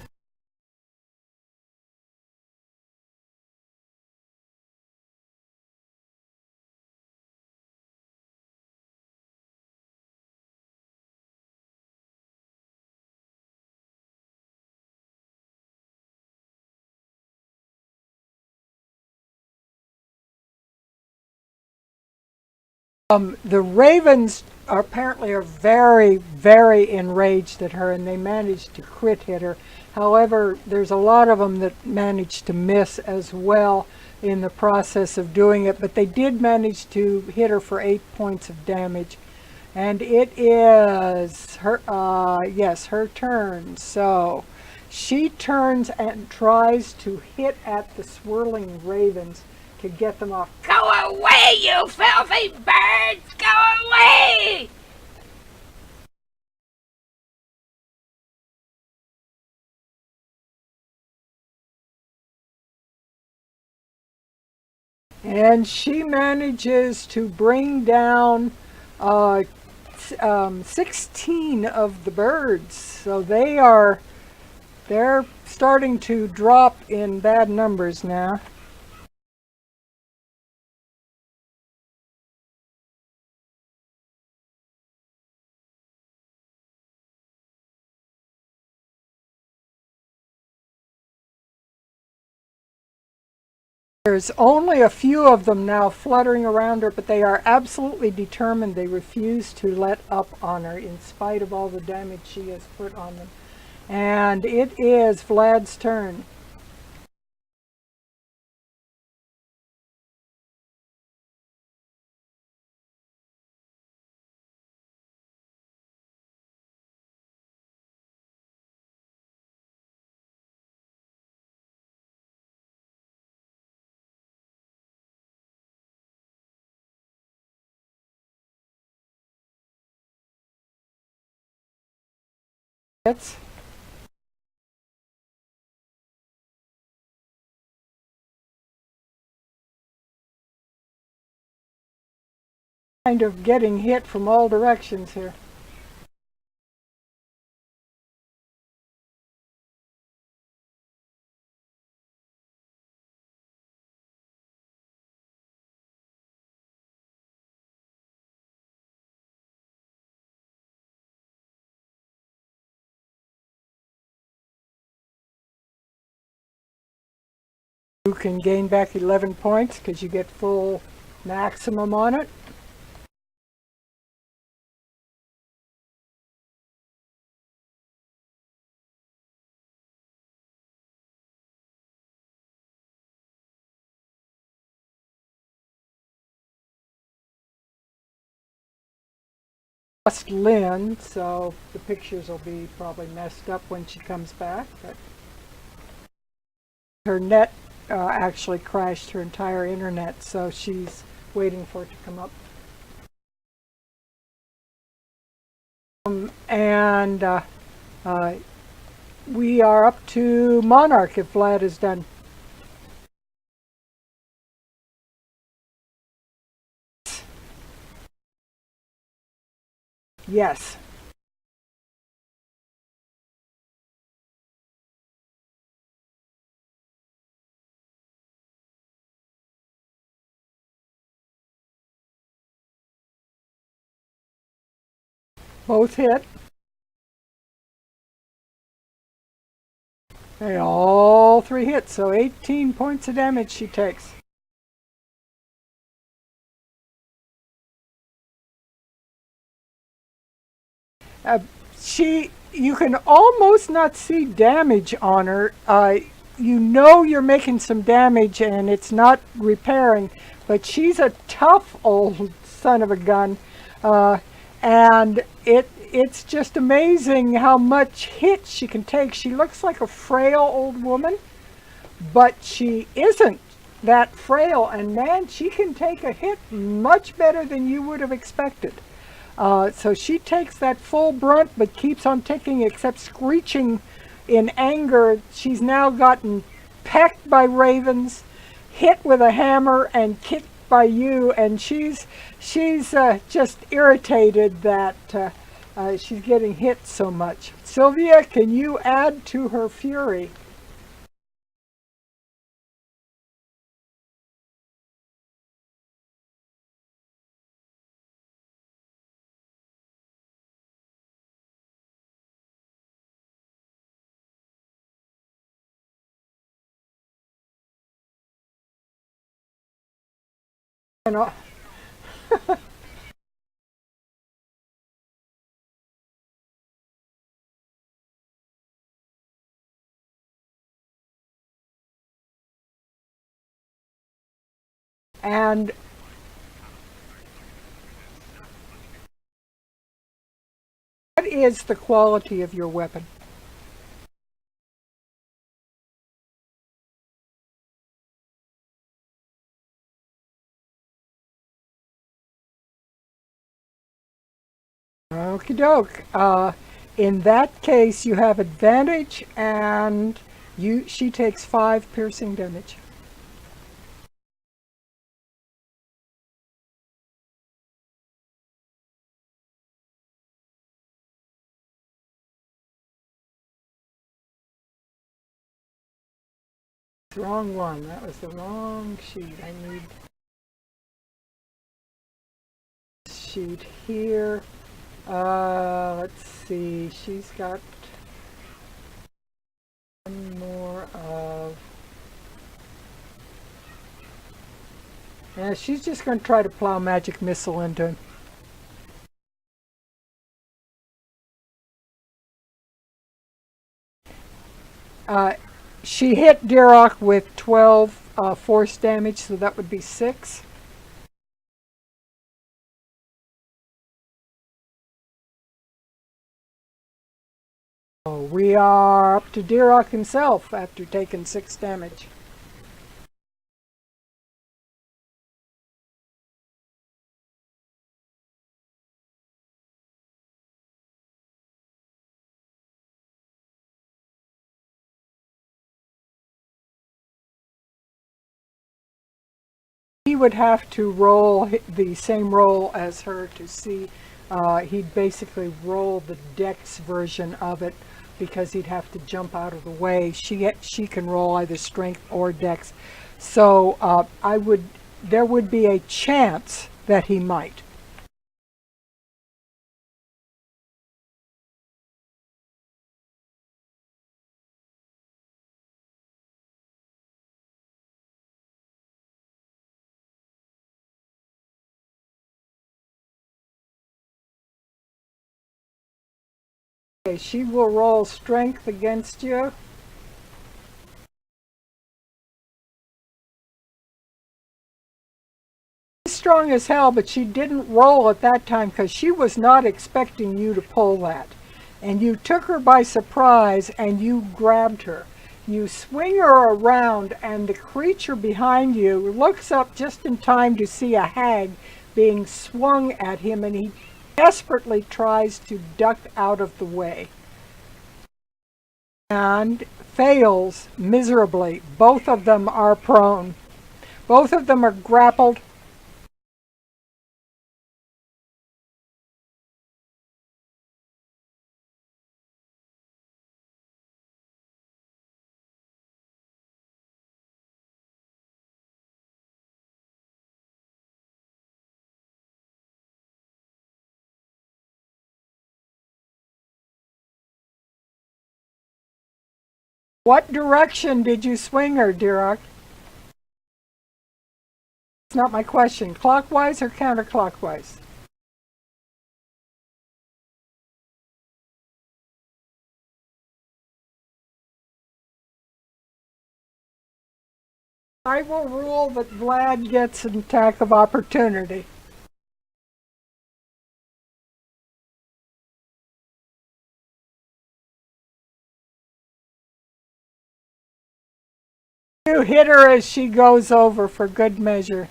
The ravens apparently are very, very enraged at her, and they managed to crit hit her. However, there's a lot of them that managed to miss as well in the process of doing it, but they did manage to hit her for 8 points of damage. And it is her, yes, her turn. So she turns and tries to hit at the swirling ravens to get them off. Go away, you filthy birds! Go away! And she manages to bring down 16 of the birds. So they're starting to drop in bad numbers now. There's only a few of them now fluttering around her, but they are absolutely determined. They refuse to let up on her in spite of all the damage she has put on them. And it is Vlad's turn. It's kind of getting hit from all directions here. You can gain back 11 points because you get full maximum on it. Lost Lynn, so the pictures will be probably messed up when she comes back. But her net actually crashed, her entire internet, so she's waiting for it to come up. And we are up to Monarch if Vlad is done. Yes. Both hit. They all three hit, so 18 points of damage she takes. You can almost not see damage on her. you know you're making some damage and it's not repairing, but she's a tough old son of a gun, and it's just amazing how much hit she can take. She looks like a frail old woman, but she isn't that frail, and man, she can take a hit much better than you would have expected. So she takes that full brunt, but keeps on ticking, except screeching in anger. She's now gotten pecked by ravens, hit with a hammer, and kicked by you, and she's just irritated that she's getting hit so much. Sylvia, can you add to her fury? And, and what is the quality of your weapon? Okie doke. In that case, you have advantage, and she takes 5 piercing damage. Wrong one. That was the wrong sheet. I need sheet here. Let's see. She's got one more of. Yeah, she's just going to try to plow magic missile into him. She hit Dirok with 12 force damage, so that would be 6. So we are up to Dirok himself after taking 6 damage. He would have to roll the same roll as her to see. He'd basically roll the dex version of it because he'd have to jump out of the way. She can roll either strength or dex. So there would be a chance that he might. Okay, she will roll strength against you. She's strong as hell, but she didn't roll at that time because she was not expecting you to pull that. And you took her by surprise and you grabbed her. You swing her around, and the creature behind you looks up just in time to see a hag being swung at him, and he desperately tries to duck out of the way and fails miserably. Both of them are prone. Both of them are grappled. What direction did you swing her, Dirok? It's not my question. Clockwise or counterclockwise? I will rule that Vlad gets an attack of opportunity. You hit her as she goes over for good measure.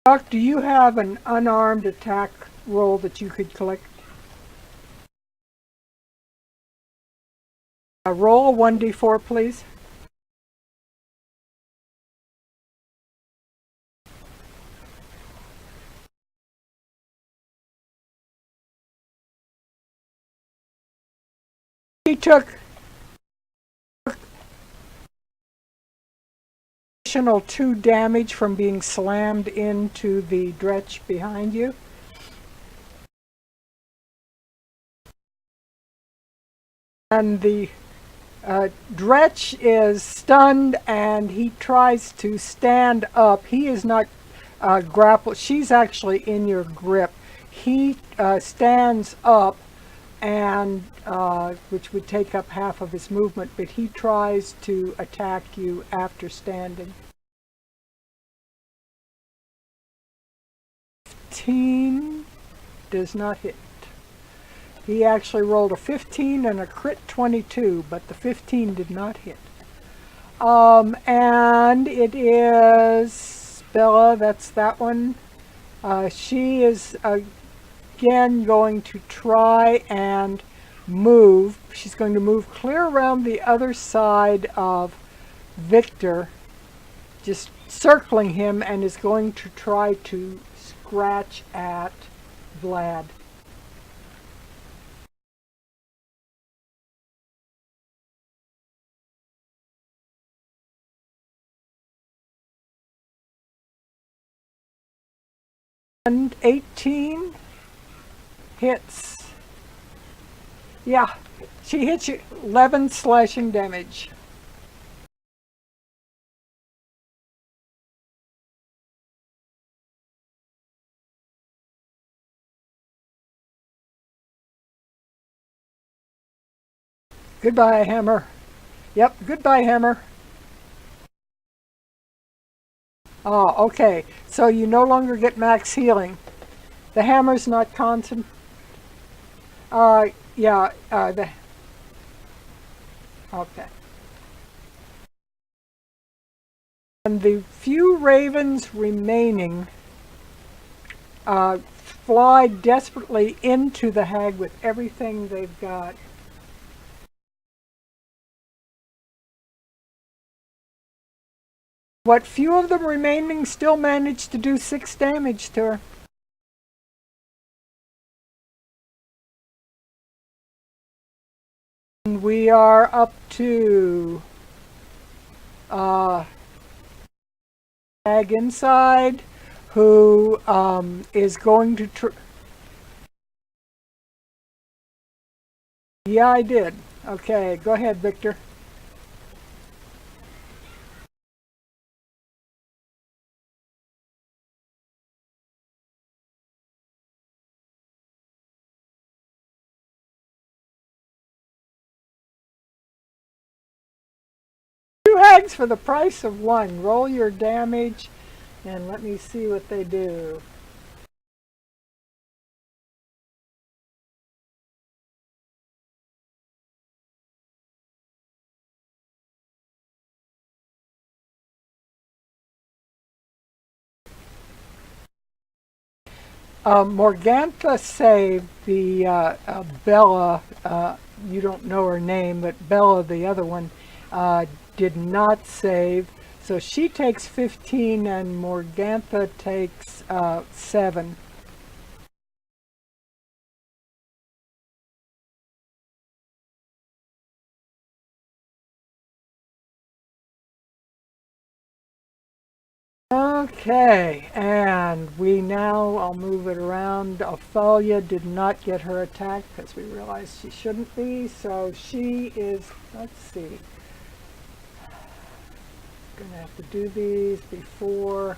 Doc, do you have an unarmed attack roll that you could collect? Roll 1d4, please. He took additional 2 damage from being slammed into the dretch behind you. And the dretch is stunned and he tries to stand up. He is not grappled. She's actually in your grip. He stands up, and which would take up half of his movement, but he tries to attack you after standing. 15 does not hit. He actually rolled a 15 and a crit 22, but the 15 did not hit. And it is Bella, that's that one. She is again going to try and move. She's going to move clear around the other side of Victor, just circling him, and is going to try to scratch at Vlad. And 18 hits. Yeah, she hits you 11 slashing damage. Goodbye, Hammer. Yep, goodbye, Hammer. Oh, okay. So you no longer get max healing. The hammer's not constant. Yeah, okay. And the few ravens remaining fly desperately into the hag with everything they've got. What few of them remaining still manage to do 6 damage to her. And we are up to hag inside, who is going to Yeah, I did. Okay, go ahead, Victor. Two hags for the price of one. Roll your damage, and let me see what they do. Morgantha saved the Bella, you don't know her name, but Bella, the other one, did not save. So she takes 15 and Morgantha takes 7. Okay, and I'll move it around. Ophelia did not get her attack because we realized she shouldn't be, so she is, let's see, gonna have to do these before.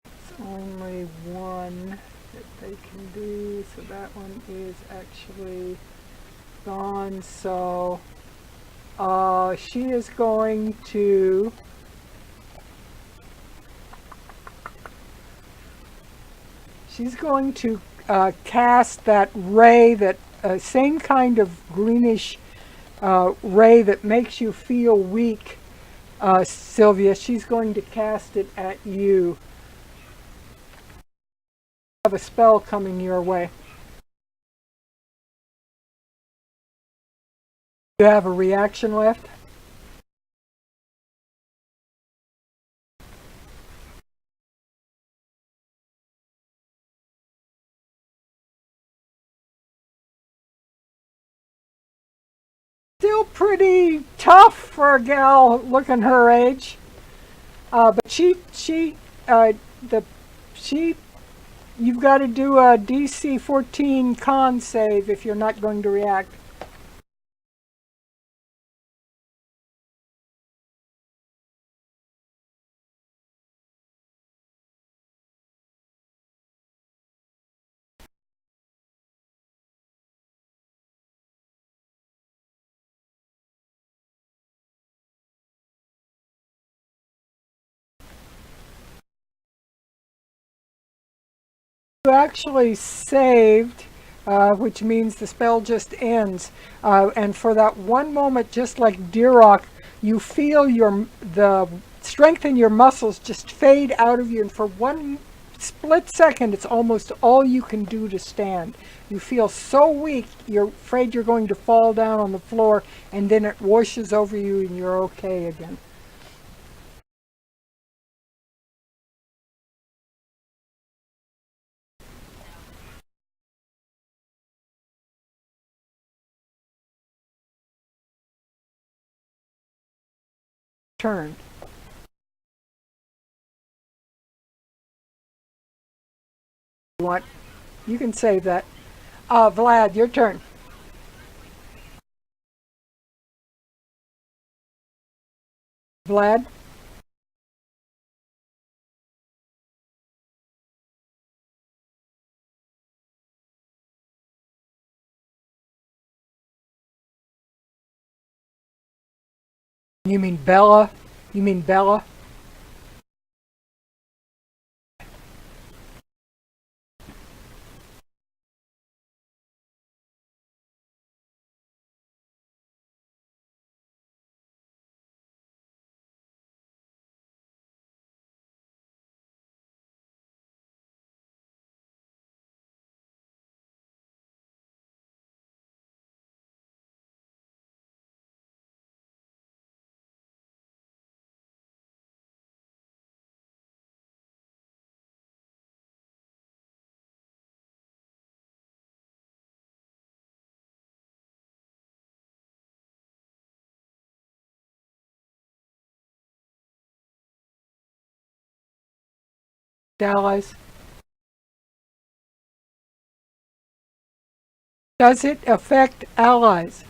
It's only one that they can do, so that one is actually gone. So she is going to cast that ray, that same kind of greenish ray that makes you feel weak, Sylvia. She's going to cast it at you. Have a spell coming your way. You have a reaction left? Still pretty tough for a gal looking her age. But you've got to do a DC 14 con save if you're not going to react. You actually saved, which means the spell just ends. And for that one moment, just like Dirok, you feel the strength in your muscles just fade out of you, and for one split second, it's almost all you can do to stand. You feel so weak, you're afraid you're going to fall down on the floor, and then it washes over you and you're okay again. Turn. You can save that. Vlad, your turn. Vlad? You mean Bella? You mean Bella? Allies? Does it affect allies?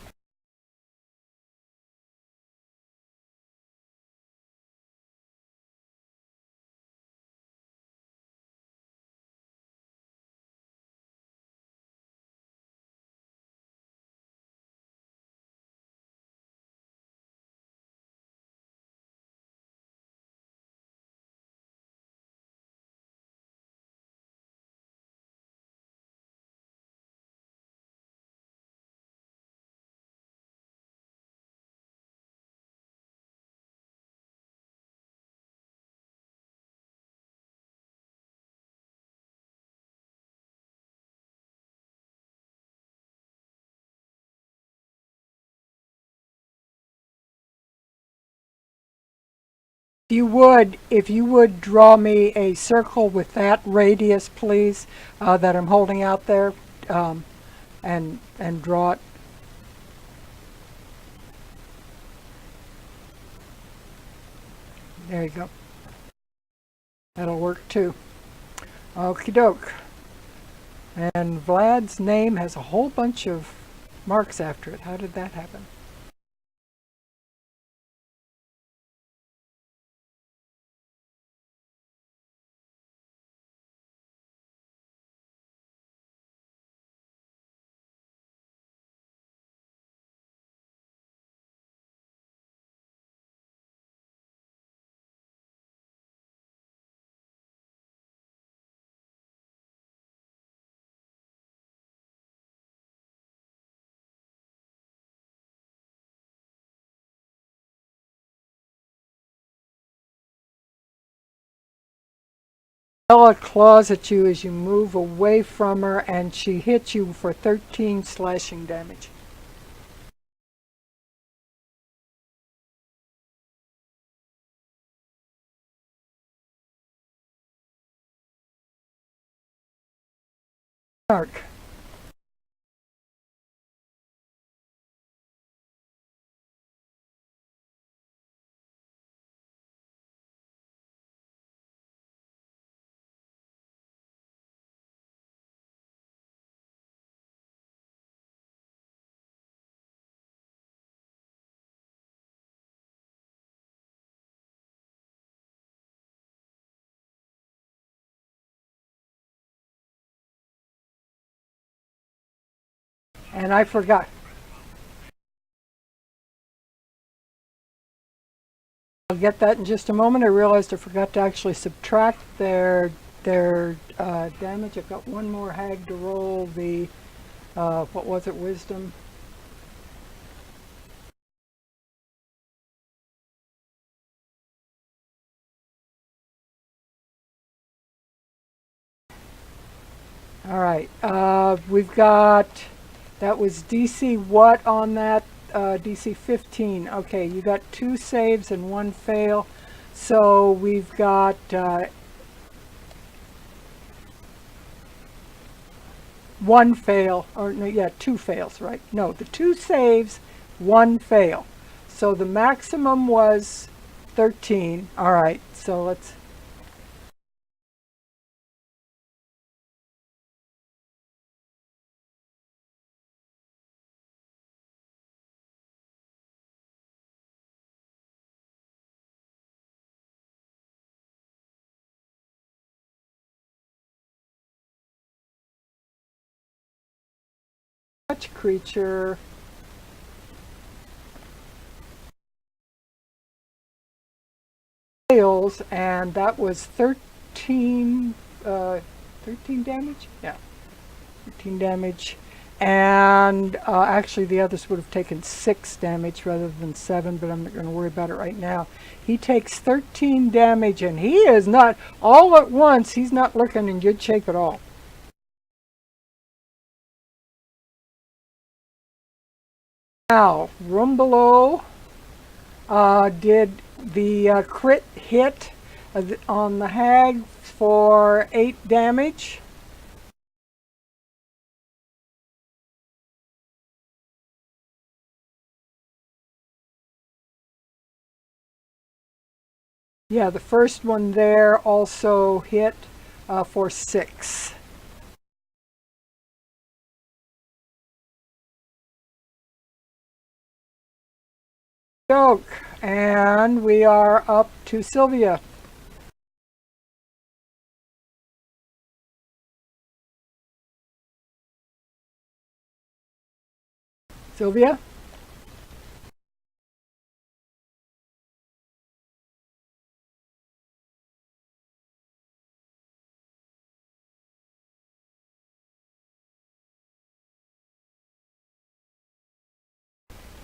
If you would draw me a circle with that radius, please, that I'm holding out there, and draw it. There you go. That'll work too. Okie doke. And Vlad's name has a whole bunch of marks after it. How did that happen? Ella claws at you as you move away from her, and she hits you for 13 slashing damage. Mark. And I forgot. I'll get that in just a moment. I realized I forgot to actually subtract their damage. I've got one more hag to roll the, what was it, wisdom? All right, we've got, that was DC what on that? DC 15. Okay, you got 2 saves and 1 fail. So we've got 1 fail, or no, yeah, 2 fails, right? No, the 2 saves, 1 fail. So the maximum was 13. All right, so let's. Touch creature. Fails, and that was 13, 13 damage? Yeah, 13 damage. And actually the others would have taken 6 damage rather than 7, but I'm not going to worry about it right now. He takes 13 damage, and he is not, all at once, he's not looking in good shape at all. Now, room below did the crit hit on the hag for 8 damage. Yeah, the first one there also hit for 6. Joke, and we are up to Sylvia. Sylvia?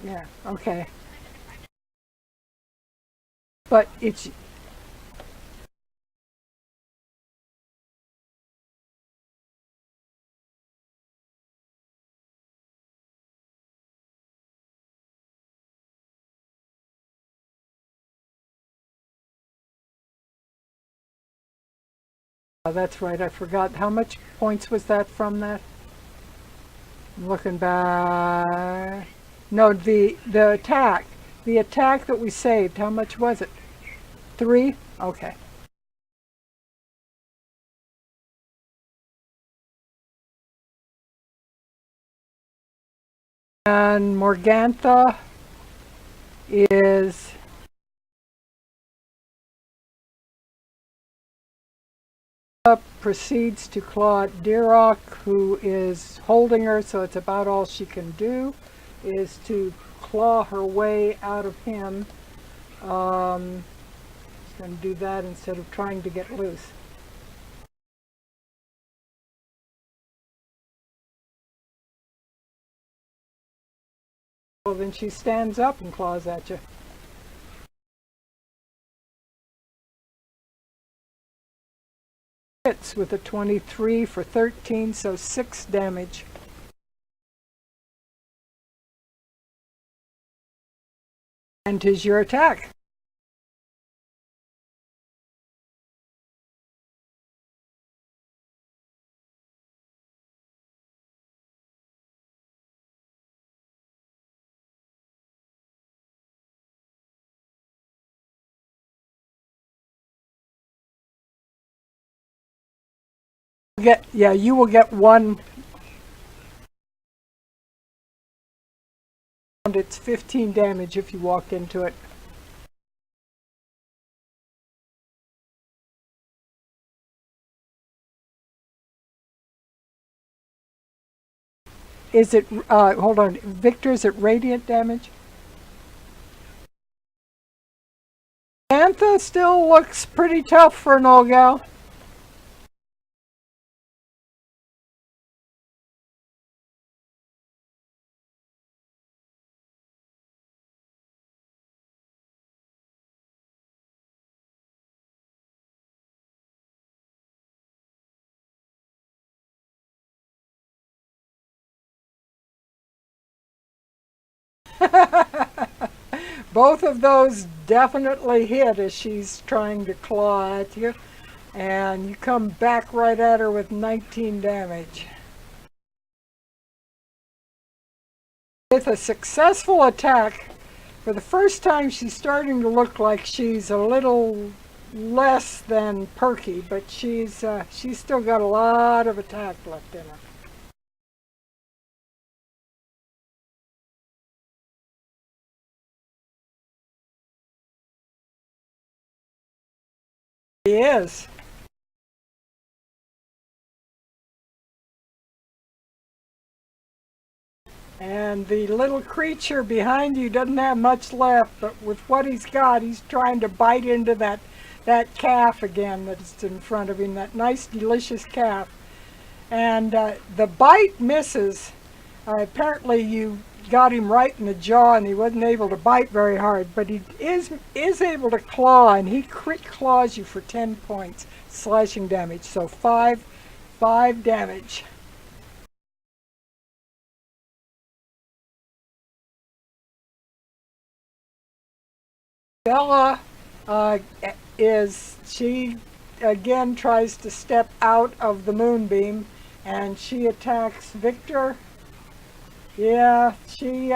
Yeah, okay. But it's Oh, that's right, I forgot. How much points was that from that? I'm looking back. No, the attack. The attack that we saved, how much was it? 3? Okay. And Morgantha is proceeds to claw at Dirok, who is holding her, so it's about all she can do, is to claw her way out of him. She's going to do that instead of trying to get loose. Well, then she stands up and claws at you. Hits with a 23 for 13, so 6 damage. And 'tis your attack. You will get 1. It's 15 damage if you walk into it. Is it, hold on, Victor, is it radiant damage? Antha still looks pretty tough for an old gal. Both of those definitely hit as she's trying to claw at you. And you come back right at her with 19 damage. With a successful attack, for the first time she's starting to look like she's a little less than perky, but she's still got a lot of attack left in her. She is. And the little creature behind you doesn't have much left, but with what he's got, he's trying to bite into that calf again that's in front of him, that nice, delicious calf. And the bite misses. Apparently you got him right in the jaw and he wasn't able to bite very hard, but he is able to claw, and he crit claws you for 10 points slashing damage, so 5 damage. Bella she again tries to step out of the moonbeam, and she attacks Victor. Yeah, she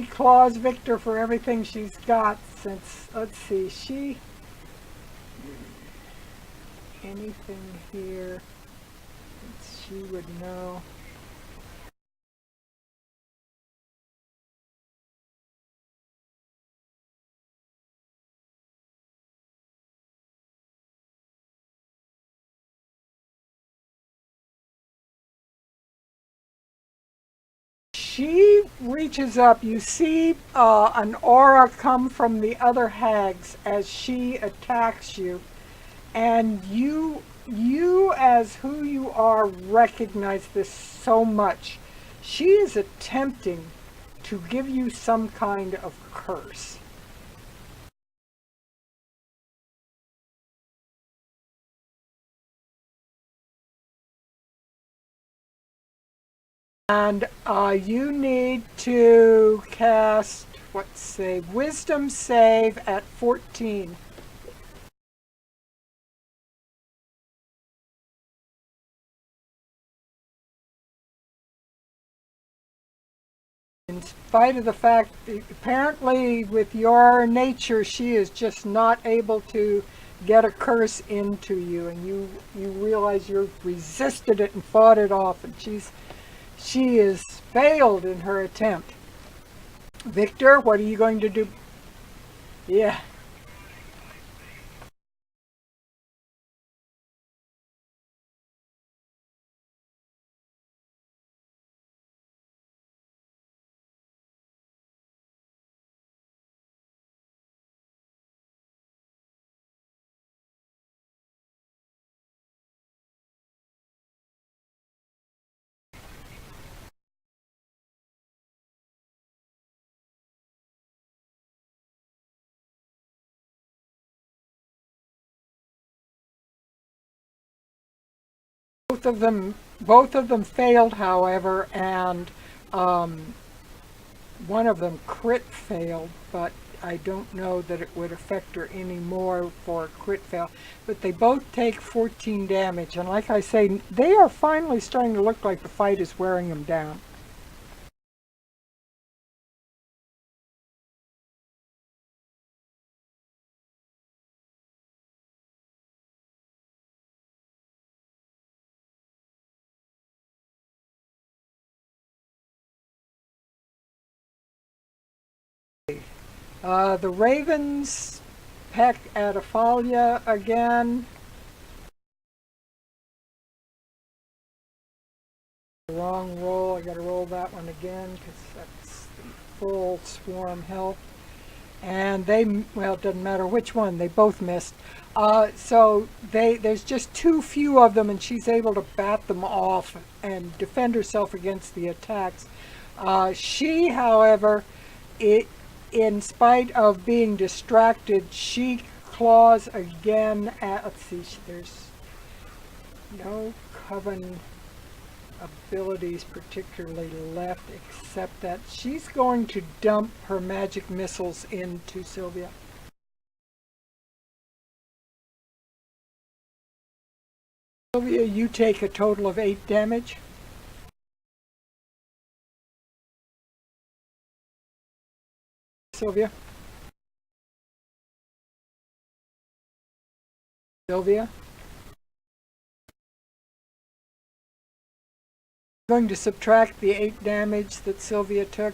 claws Victor for everything she's got, since, let's see, anything here that she would know. She reaches up. You see an aura come from the other hags as she attacks you, and you as who you are recognize this so much. She is attempting to give you some kind of curse. And you need to cast, wisdom save at 14. spite of the fact, apparently with your nature, she is just not able to get a curse into you, and you realize you've resisted it and fought it off, and she is failed in her attempt. Victor, what are you going to do? Yeah. Both of them failed, however, and one of them crit failed, but I don't know that it would affect her any more for a crit fail. But they both take 14 damage, and like I say, they are finally starting to look like the fight is wearing them down. The Ravens peck at Afalia again. Wrong roll. I got to roll that one again because that's the full swarm health. And well, it doesn't matter which one, they both missed. So there's just too few of them, and she's able to bat them off and defend herself against the attacks. She, however, in spite of being distracted, she claws again at, let's see, there's no coven abilities particularly left, except that she's going to dump her magic missiles into Sylvia. Sylvia, you take a total of 8 damage. Sylvia? Sylvia? I'm going to subtract the 8 damage that Sylvia took.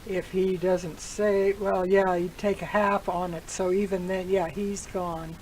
If he doesn't say, well, yeah, he'd take a half on it, so even then, yeah, he's gone.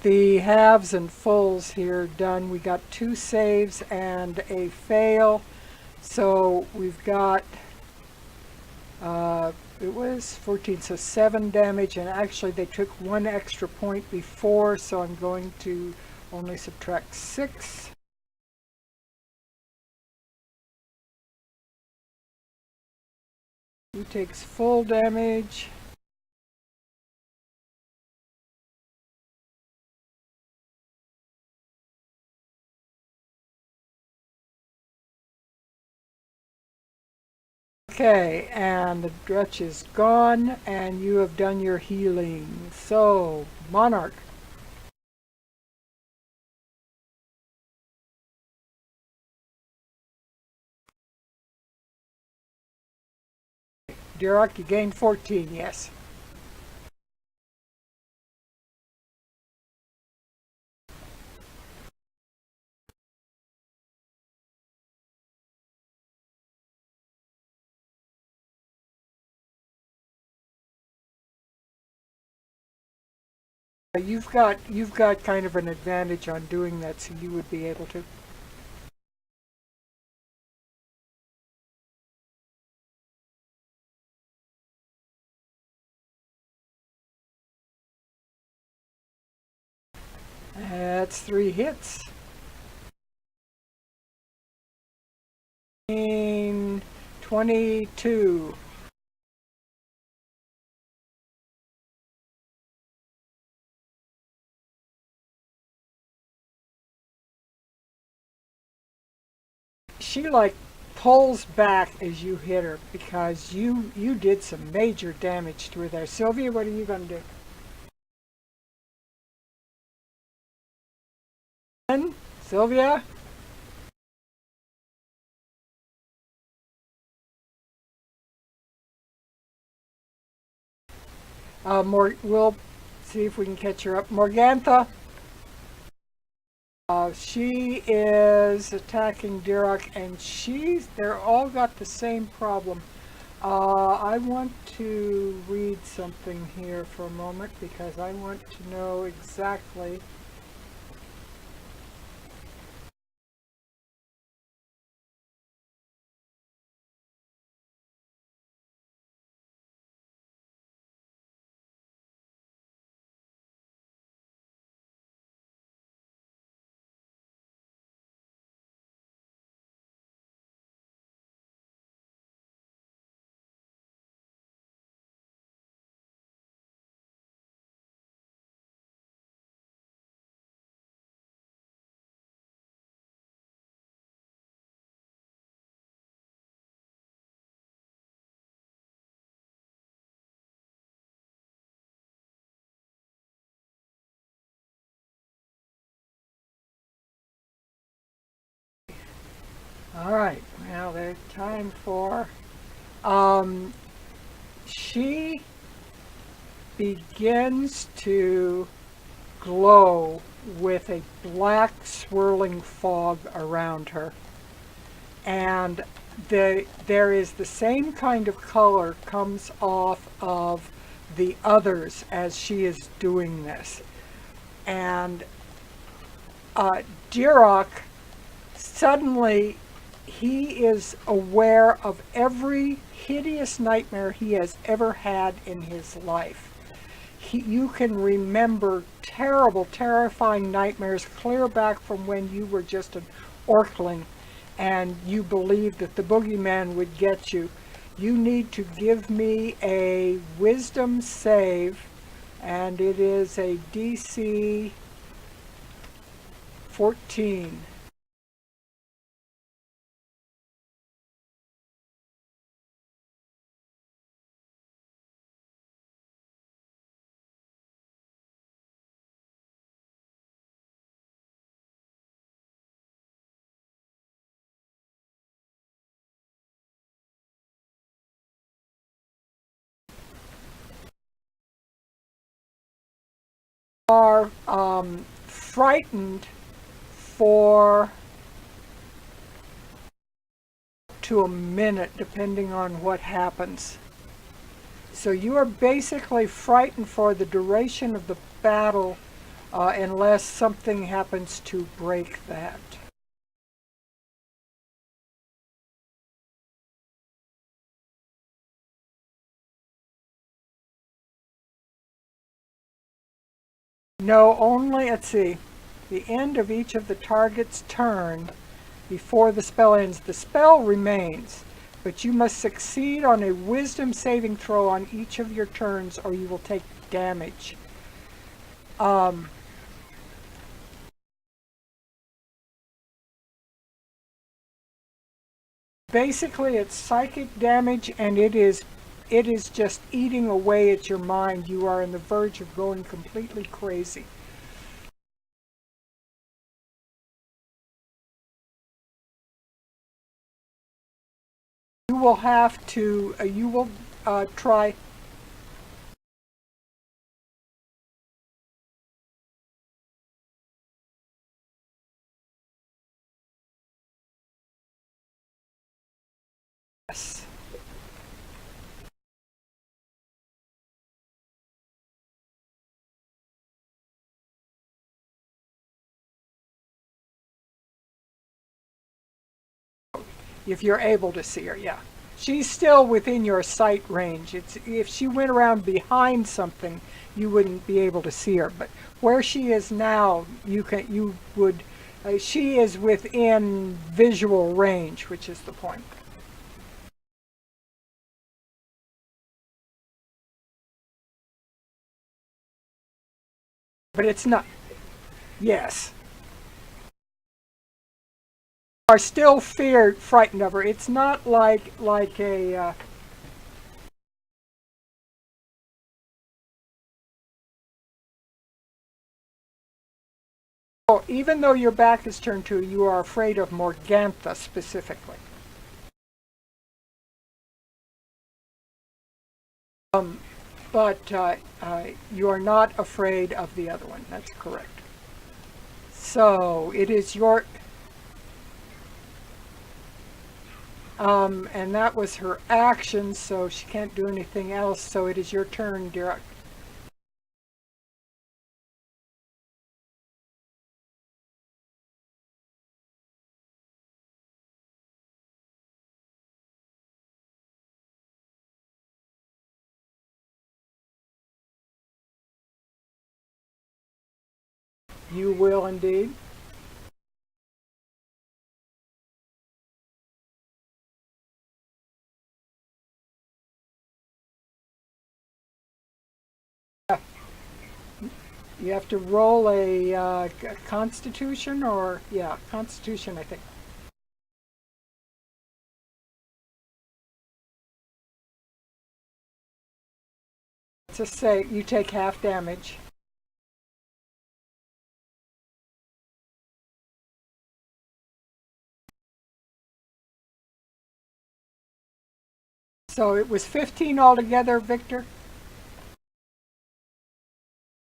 The halves and fulls here done. We got 2 saves and a fail. So we've got, it was 14, so 7 damage, and actually they took 1 extra point before, so I'm going to only subtract 6. He takes full damage. Okay, and the Dretch is gone, and you have done your healing. So, Monarch. Duroc, you gained 14, yes. You've got kind of an advantage on doing that, so you would be able to. That's 3 hits. 22. She like pulls back as you hit her because you did some major damage to her there. Sylvia, what are you going to do? Sylvia? We'll see if we can catch her up. Morgantha. She is attacking Dirok, and they're all got the same problem. I want to read something here for a moment because I want to know exactly. All right, now there's time for. She begins to glow with a black swirling fog around her. And there is the same kind of color comes off of the others as she is doing this. And Dirok, suddenly he is aware of every hideous nightmare he has ever had in his life. You can remember terrible, terrifying nightmares clear back from when you were just an orkling and you believed that the boogeyman would get you. You need to give me a wisdom save, and it is a DC 14. Are frightened for to a minute, depending on what happens. So you are basically frightened for the duration of the battle, unless something happens to break that. No, only, let's see, the end of each of the target's turn before the spell ends. The spell remains, but you must succeed on a wisdom saving throw on each of your turns or you will take damage. Basically, it's psychic damage, and it is just eating away at your mind. You are on the verge of going completely crazy. You will have to. You will try. Yes. if you're able to see her, yeah. She's still within your sight range. It's if she went around behind something, you wouldn't be able to see her. But where she is now, you would. She is within visual range, which is the point. But it's not. Yes. Are still frightened of her. It's not like a. Even though your back is turned to her, you are afraid of Morgantha specifically. But you are not afraid of the other one. That's correct. So it is your. And that was her action, so she can't do anything else. So it is your turn, Derek. You will indeed. You have to roll a Constitution, or yeah, Constitution, I think. Just say you take half damage. So it was 15 altogether, Victor.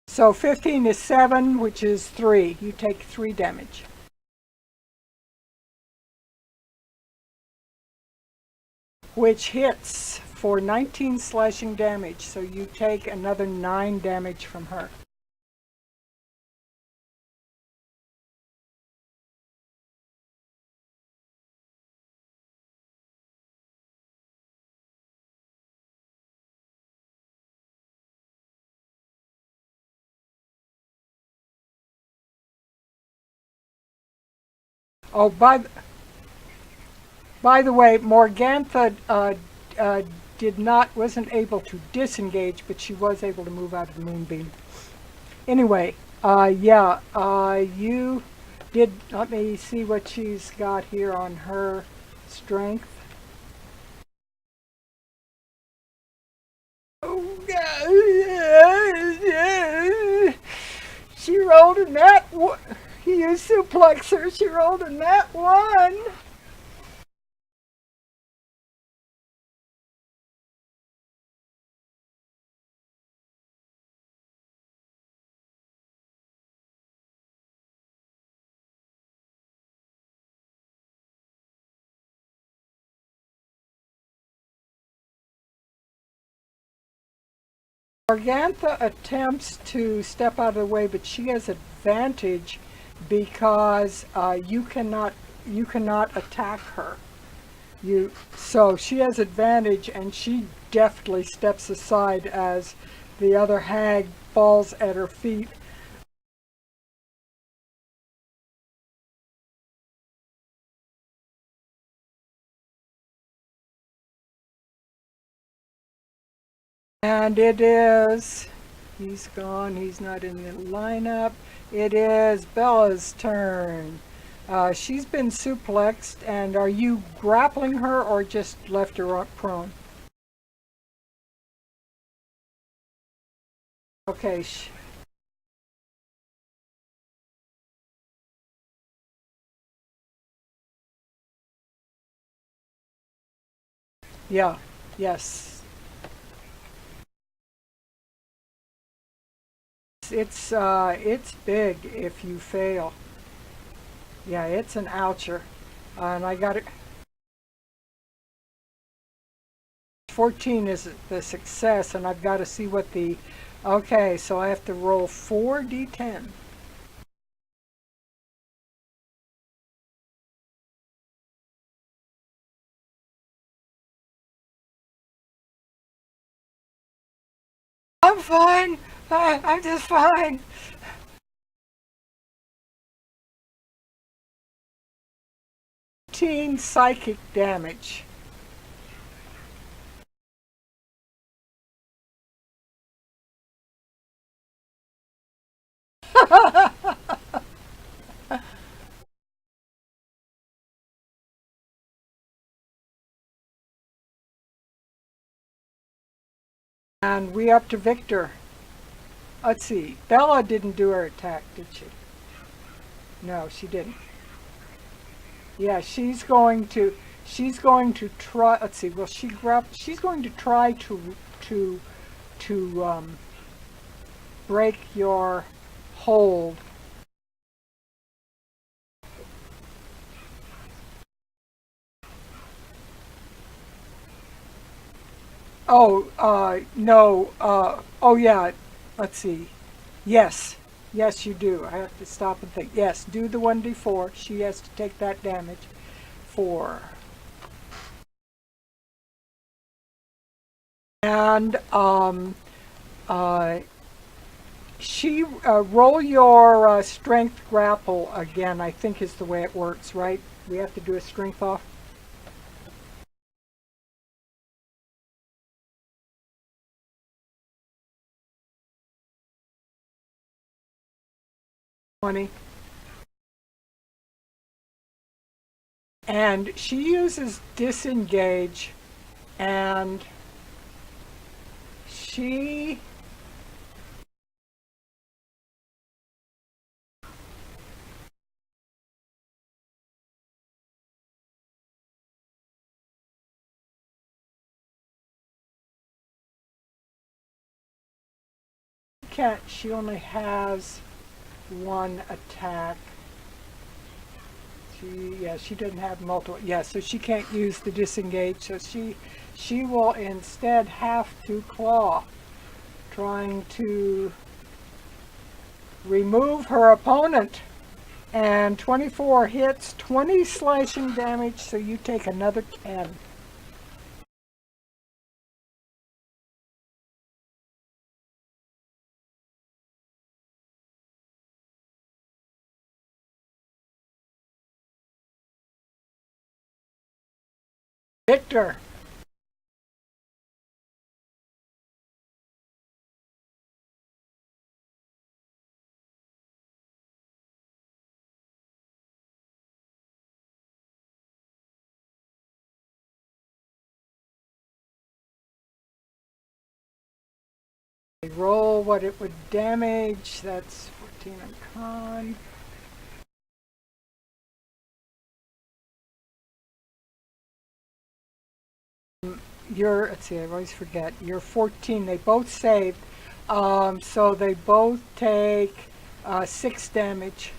So 15 is 7, which is 3. You take 3 damage. Which hits for 19 slashing damage. So you take another 9 damage from her. Oh, by the way, Morgantha wasn't able to disengage, but she was able to move out of the moonbeam. Anyway, you did. Let me see what she's got here on her strength. Oh, God. She rolled a nat one. You suplex her. She rolled a nat 1. Morgantha attempts to step out of the way, but she has advantage because you cannot attack her. So she has advantage, and she deftly steps aside as the other hag falls at her feet. And it is, he's gone, he's not in the lineup. It is Bella's turn. She's been suplexed, and are you grappling her or just left her prone? Okay. Yeah, yes. It's big if you fail. Yeah, it's an oucher. And I got it. 14 is the success, and I've got to see what the. Okay, so I have to roll 4d10. I'm fine. I'm just fine. Teen psychic damage. And we up to Victor. Let's see. Bella didn't do her attack, did she? No, she didn't. Yeah, she's going to try. Let's see. Well, she's going to try to to break your hold. Oh, no. Oh, yeah. Let's see. Yes. Yes, you do. I have to stop and think. Yes, do the 1d4. She has to take that damage. 4. And uh, roll your strength grapple again, I think is the way it works, right? We have to do a strength off. Twenty. And she uses disengage, and she can't. She only has one attack. She doesn't have multiple. Yeah, so she can't use the disengage. So she will instead have to claw, trying to remove her opponent. And 24 hits, 20 slashing damage. So you take another 10. Victor. Roll what it would damage. That's 14 on con. Let's see, I always forget. You're 14. They both saved. So they both take 6 damage.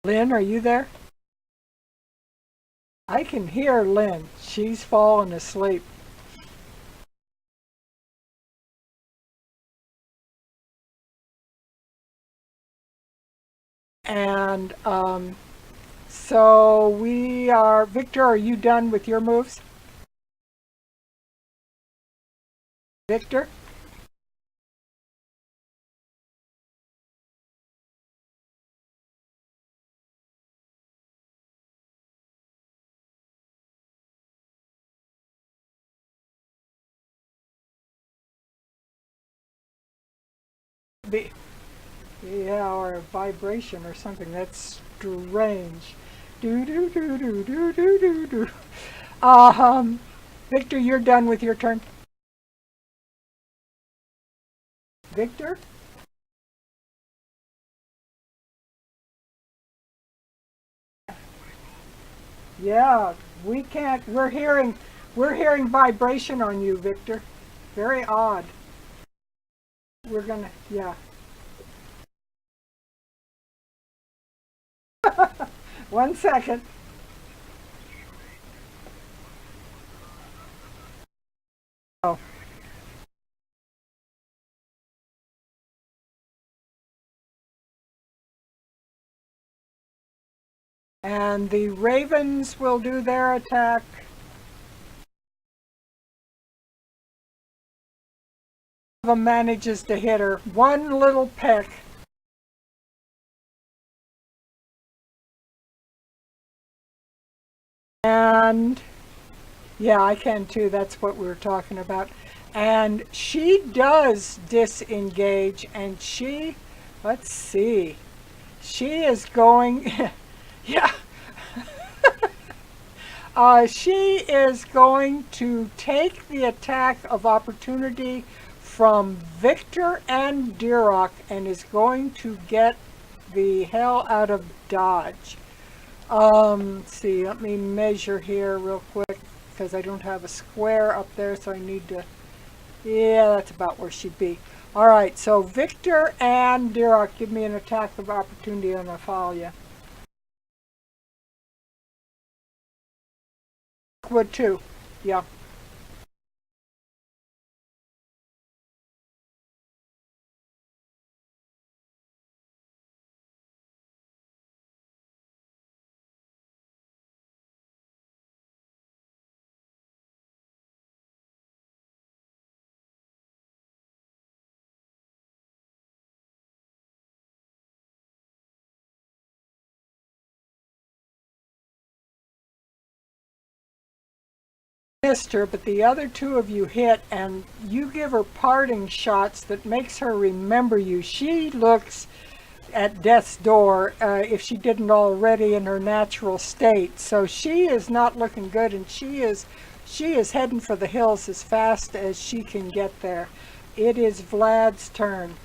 Lynn, are you there? I can hear Lynn. She's fallen asleep. And so we are. Victor, are you done with your moves? Victor? Be, yeah, or a vibration or something. That's strange. Do do do do do do do do. Victor, you're done with your turn. Victor? Yeah, we can't. We're hearing vibration on you, Victor. Very odd. We're gonna. Yeah. One second. Oh. And the ravens will do their attack. One of them manages to hit her. One little peck. And yeah, I can too. That's what we were talking about. And she does disengage, and let's see, she is going, yeah, she is going to take the attack of opportunity from Victor and Duroc and is going to get the hell out of Dodge. Let's see, let me measure here real quick because I don't have a square up there, so I need to, yeah, that's about where she'd be. All right, so Victor and Duroc, give me an attack of opportunity on Athalia. Would too, yeah. Missed her, but the other two of you hit, and you give her parting shots that makes her remember you. She looks at death's door, if she didn't already, in her natural state. So she is not looking good, and she is heading for the hills as fast as she can get there. It is Vlad's turn.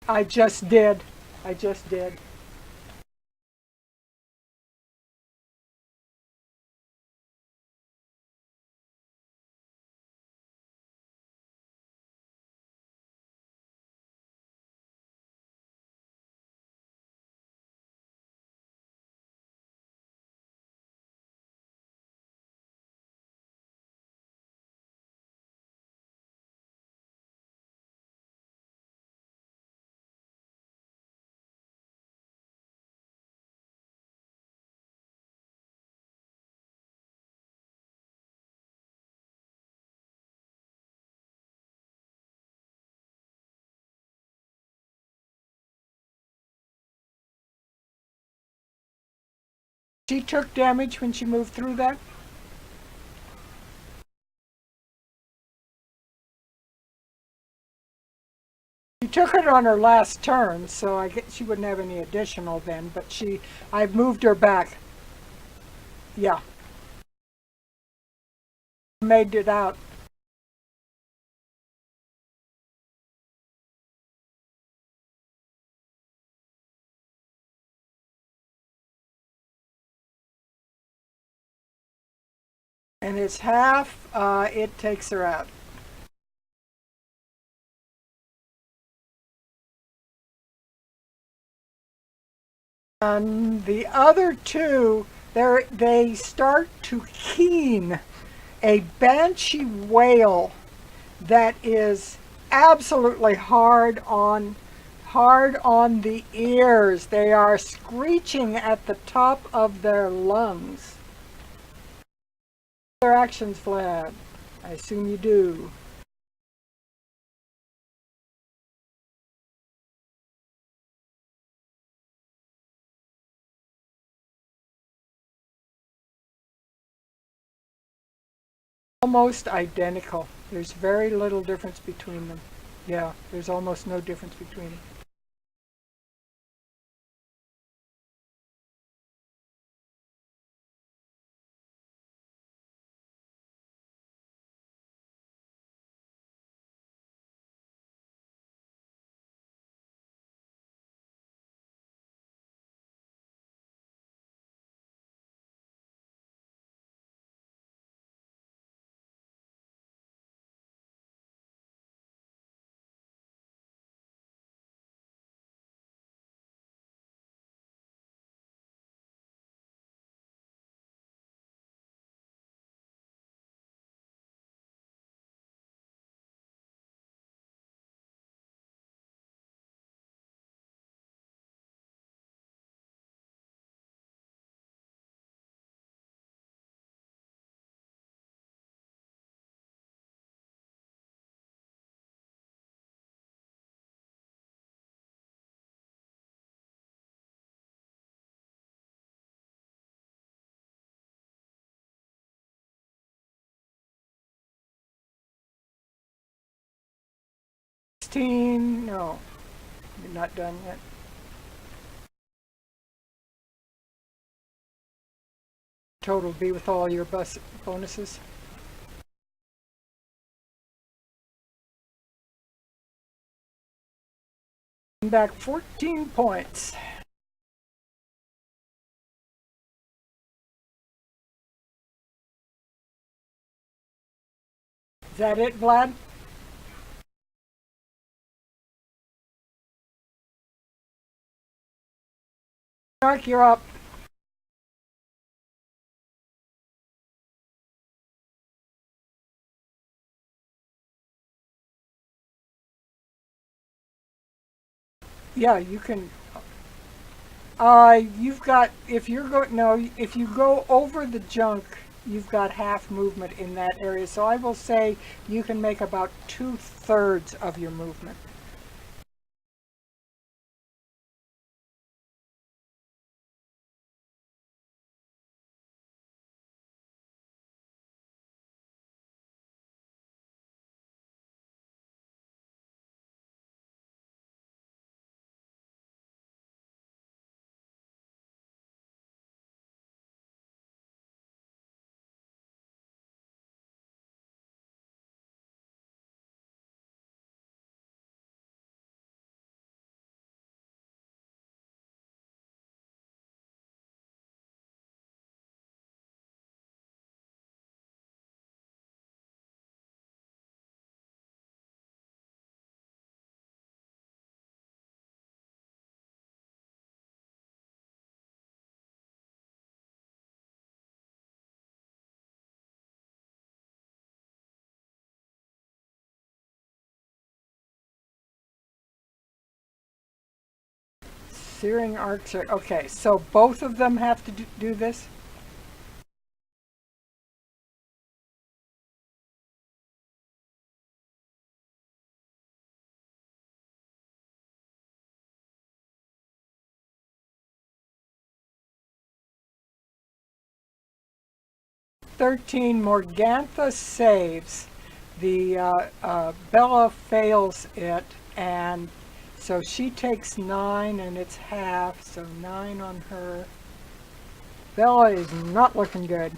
I just did. I just did. She took damage when she moved through that. She took it on her last turn, so I guess she wouldn't have any additional then, but I moved her back. Yeah. Made it out. And it's half, it takes her out. And the other two, they start to keen a banshee wail that is absolutely hard on the ears. They are screeching at the top of their lungs. Their actions, Vlad. I assume you do. Almost identical. There's very little difference between them. Yeah, there's almost no difference between them. 16. No, you're not done yet. Total be with all your bonuses. Back 14 points. Is that it, Vlad? Mark, you're up. Yeah, you can. You've got, if you're going, no, if you go over the junk, you've got half movement in that area. So I will say you can make about 2/3 of your movement. Searing arcs are, okay, so both of them have to do this? '13, Morgantha saves. The Bella fails it, and so she takes 9 and it's half, so 9 on her. Bella is not looking good.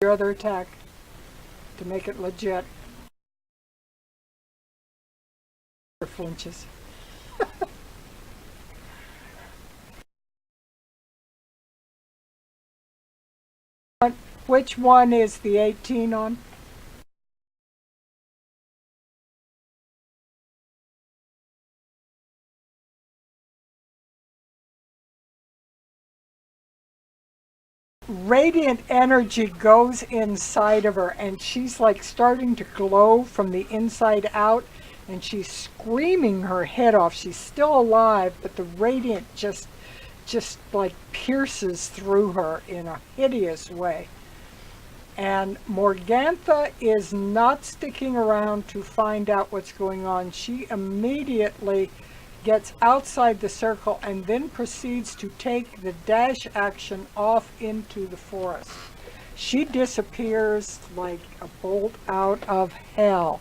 Your other attack to make it legit. Or flinches. Which one is the 18 on? Radiant energy goes inside of her, and she's like starting to glow from the inside out, and she's screaming her head off. She's still alive, but the radiant just like pierces through her in a hideous way. And Morgantha is not sticking around to find out what's going on. She immediately gets outside the circle and then proceeds to take the dash action off into the forest. She disappears like a bolt out of hell,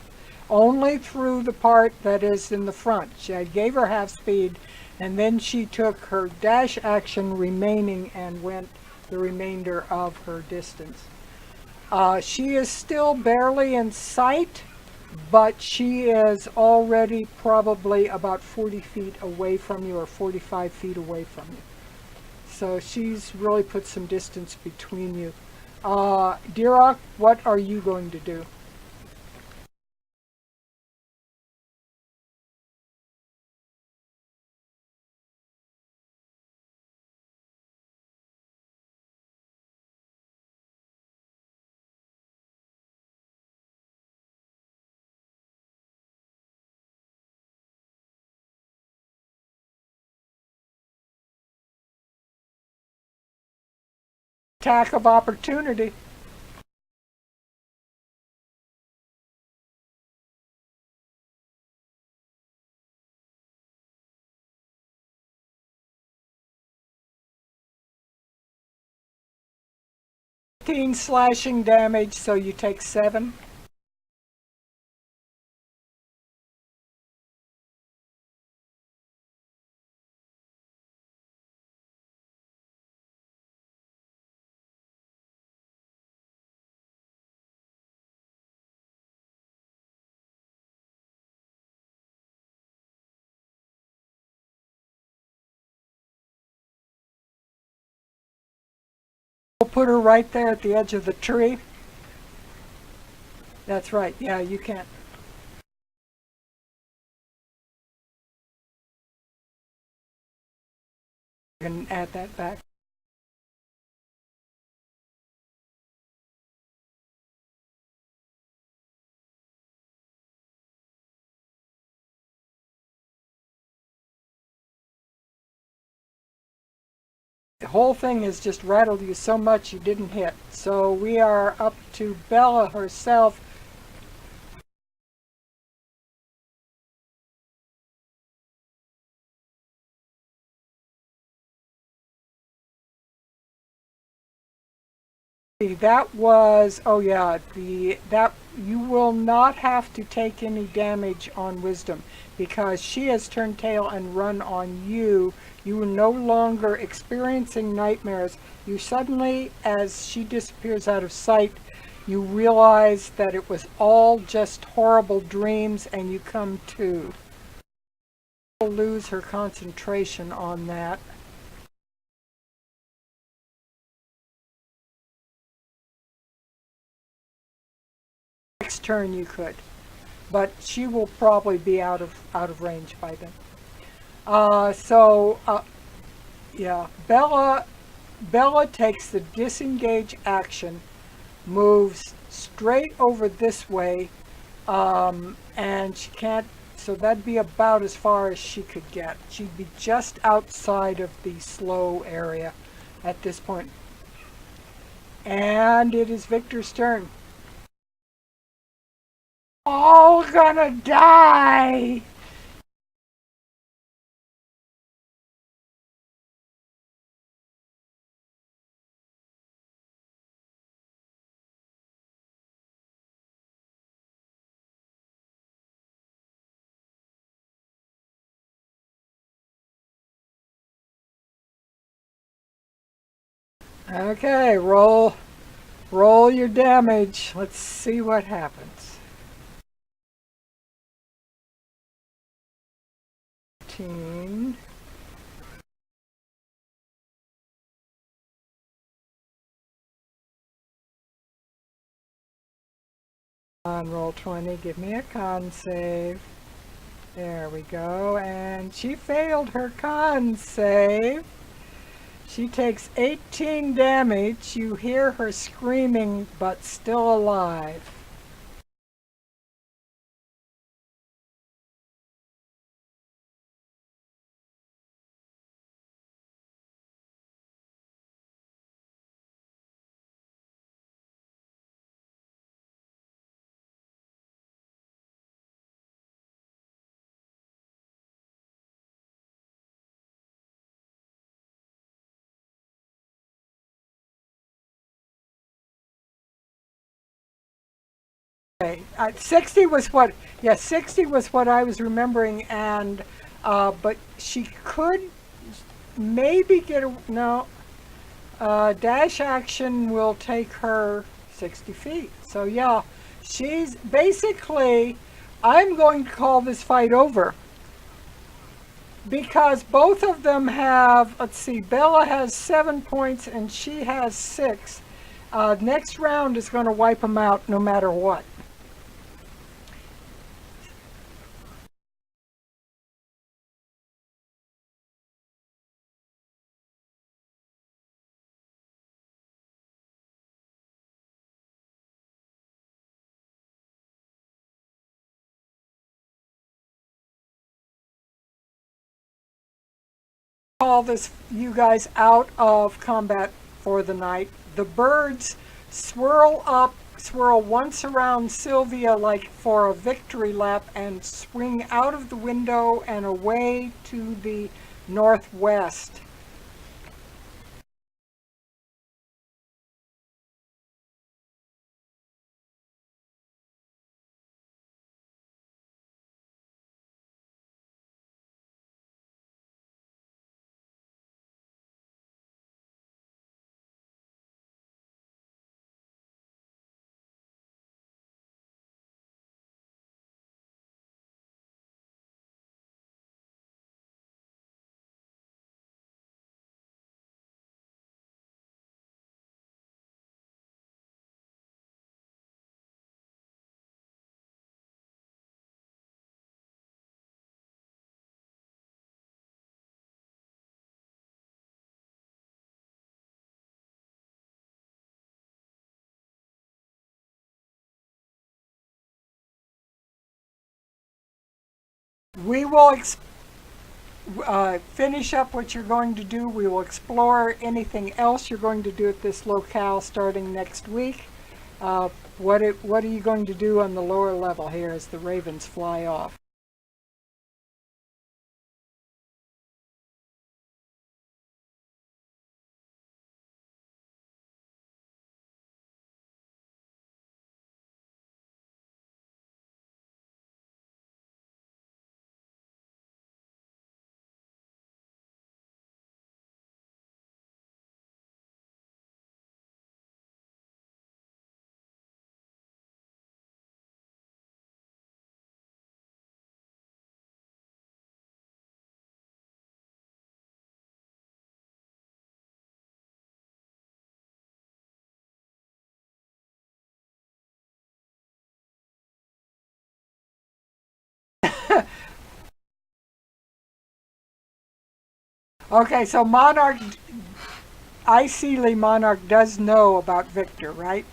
only through the part that is in the front. I gave her half speed, and then she took her dash action remaining and went the remainder of her distance. She is still barely in sight, but she is already probably about 40 feet away from you, or 45 feet away from you. So she's really put some distance between you. Dirok, what are you going to do? Attack of opportunity. 15 slashing damage, so you take 7. We'll put her right there at the edge of the tree. That's right. Yeah, you can't. You can add that back. The whole thing has just rattled you so much you didn't hit. So we are up to Bella herself. That was, oh yeah, that you will not have to take any damage on wisdom because she has turned tail and run on you. You are no longer experiencing nightmares. You suddenly, as she disappears out of sight, you realize that it was all just horrible dreams and you come to. She'll lose her concentration on that. Next turn you could, but she will probably be out of range by then. Yeah, Bella takes the disengage action, moves straight over this way, and she can't. So that'd be about as far as she could get. She'd be just outside of the slow area at this point. And it is Victor's turn. All gonna die! Okay, roll your damage. Let's see what happens. 15. On roll 20, give me a con save. There we go, and she failed her con save. She takes 18 damage. You hear her screaming, but still alive. Okay, 60 was what, yeah, 60 was what I was remembering, and, but she could maybe get a, no, dash action will take her 60 feet. So yeah, she's basically, I'm going to call this fight over. Because both of them have, let's see, Bella has 7 points and she has 6. Next round is going to wipe them out no matter what. Call this you guys out of combat for the night. The birds swirl once around Sylvia like for a victory lap and swing out of the window and away to the northwest. We will finish up what you're going to do. We will explore anything else you're going to do at this locale starting next week. What are you going to do on the lower level here as the ravens fly off? Okay, so Monarch, Icely Monarch does know about Victor, right?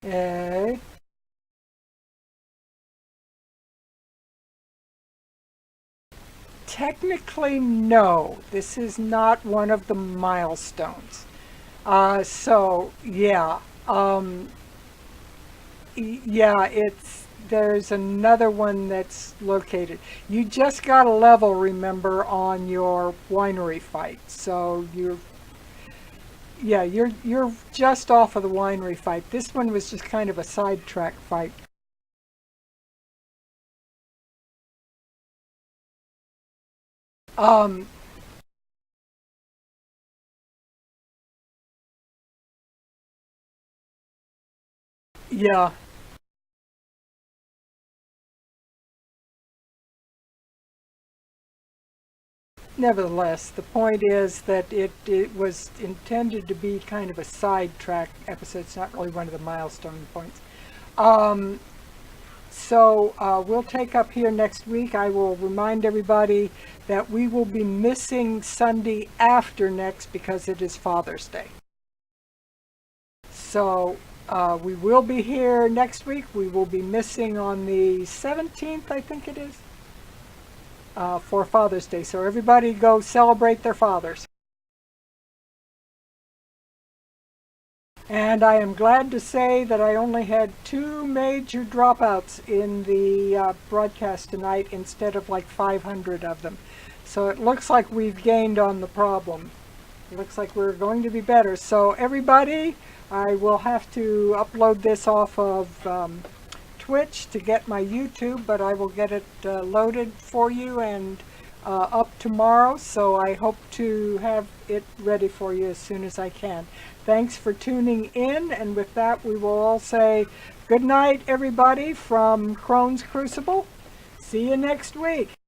Uh, Technically, no. This is not one of the milestones. So yeah, yeah, there's another one that's located. You just got a level, remember, on your winery fight. So you're just off of the winery fight. This one was just kind of a sidetrack fight. Um, yeah. Nevertheless, the point is that it was intended to be kind of a sidetrack episode. It's not really one of the milestone points. Um, so we'll take up here next week. I will remind everybody that we will be missing Sunday after next because it is Father's Day. So we will be here next week. We will be missing on the 17th, I think it is. For Father's Day. So everybody go celebrate their fathers. And I am glad to say that I only had 2 major dropouts in the broadcast tonight instead of like 500 of them. So it looks like we've gained on the problem. It looks like we're going to be better. So everybody, I will have to upload this off of Twitch to get my YouTube, but I will get it loaded for you and up tomorrow, so I hope to have it ready for you as soon as I can. Thanks for tuning in, and with that we will all say good night, everybody, from Crone's Crucible. See you next week.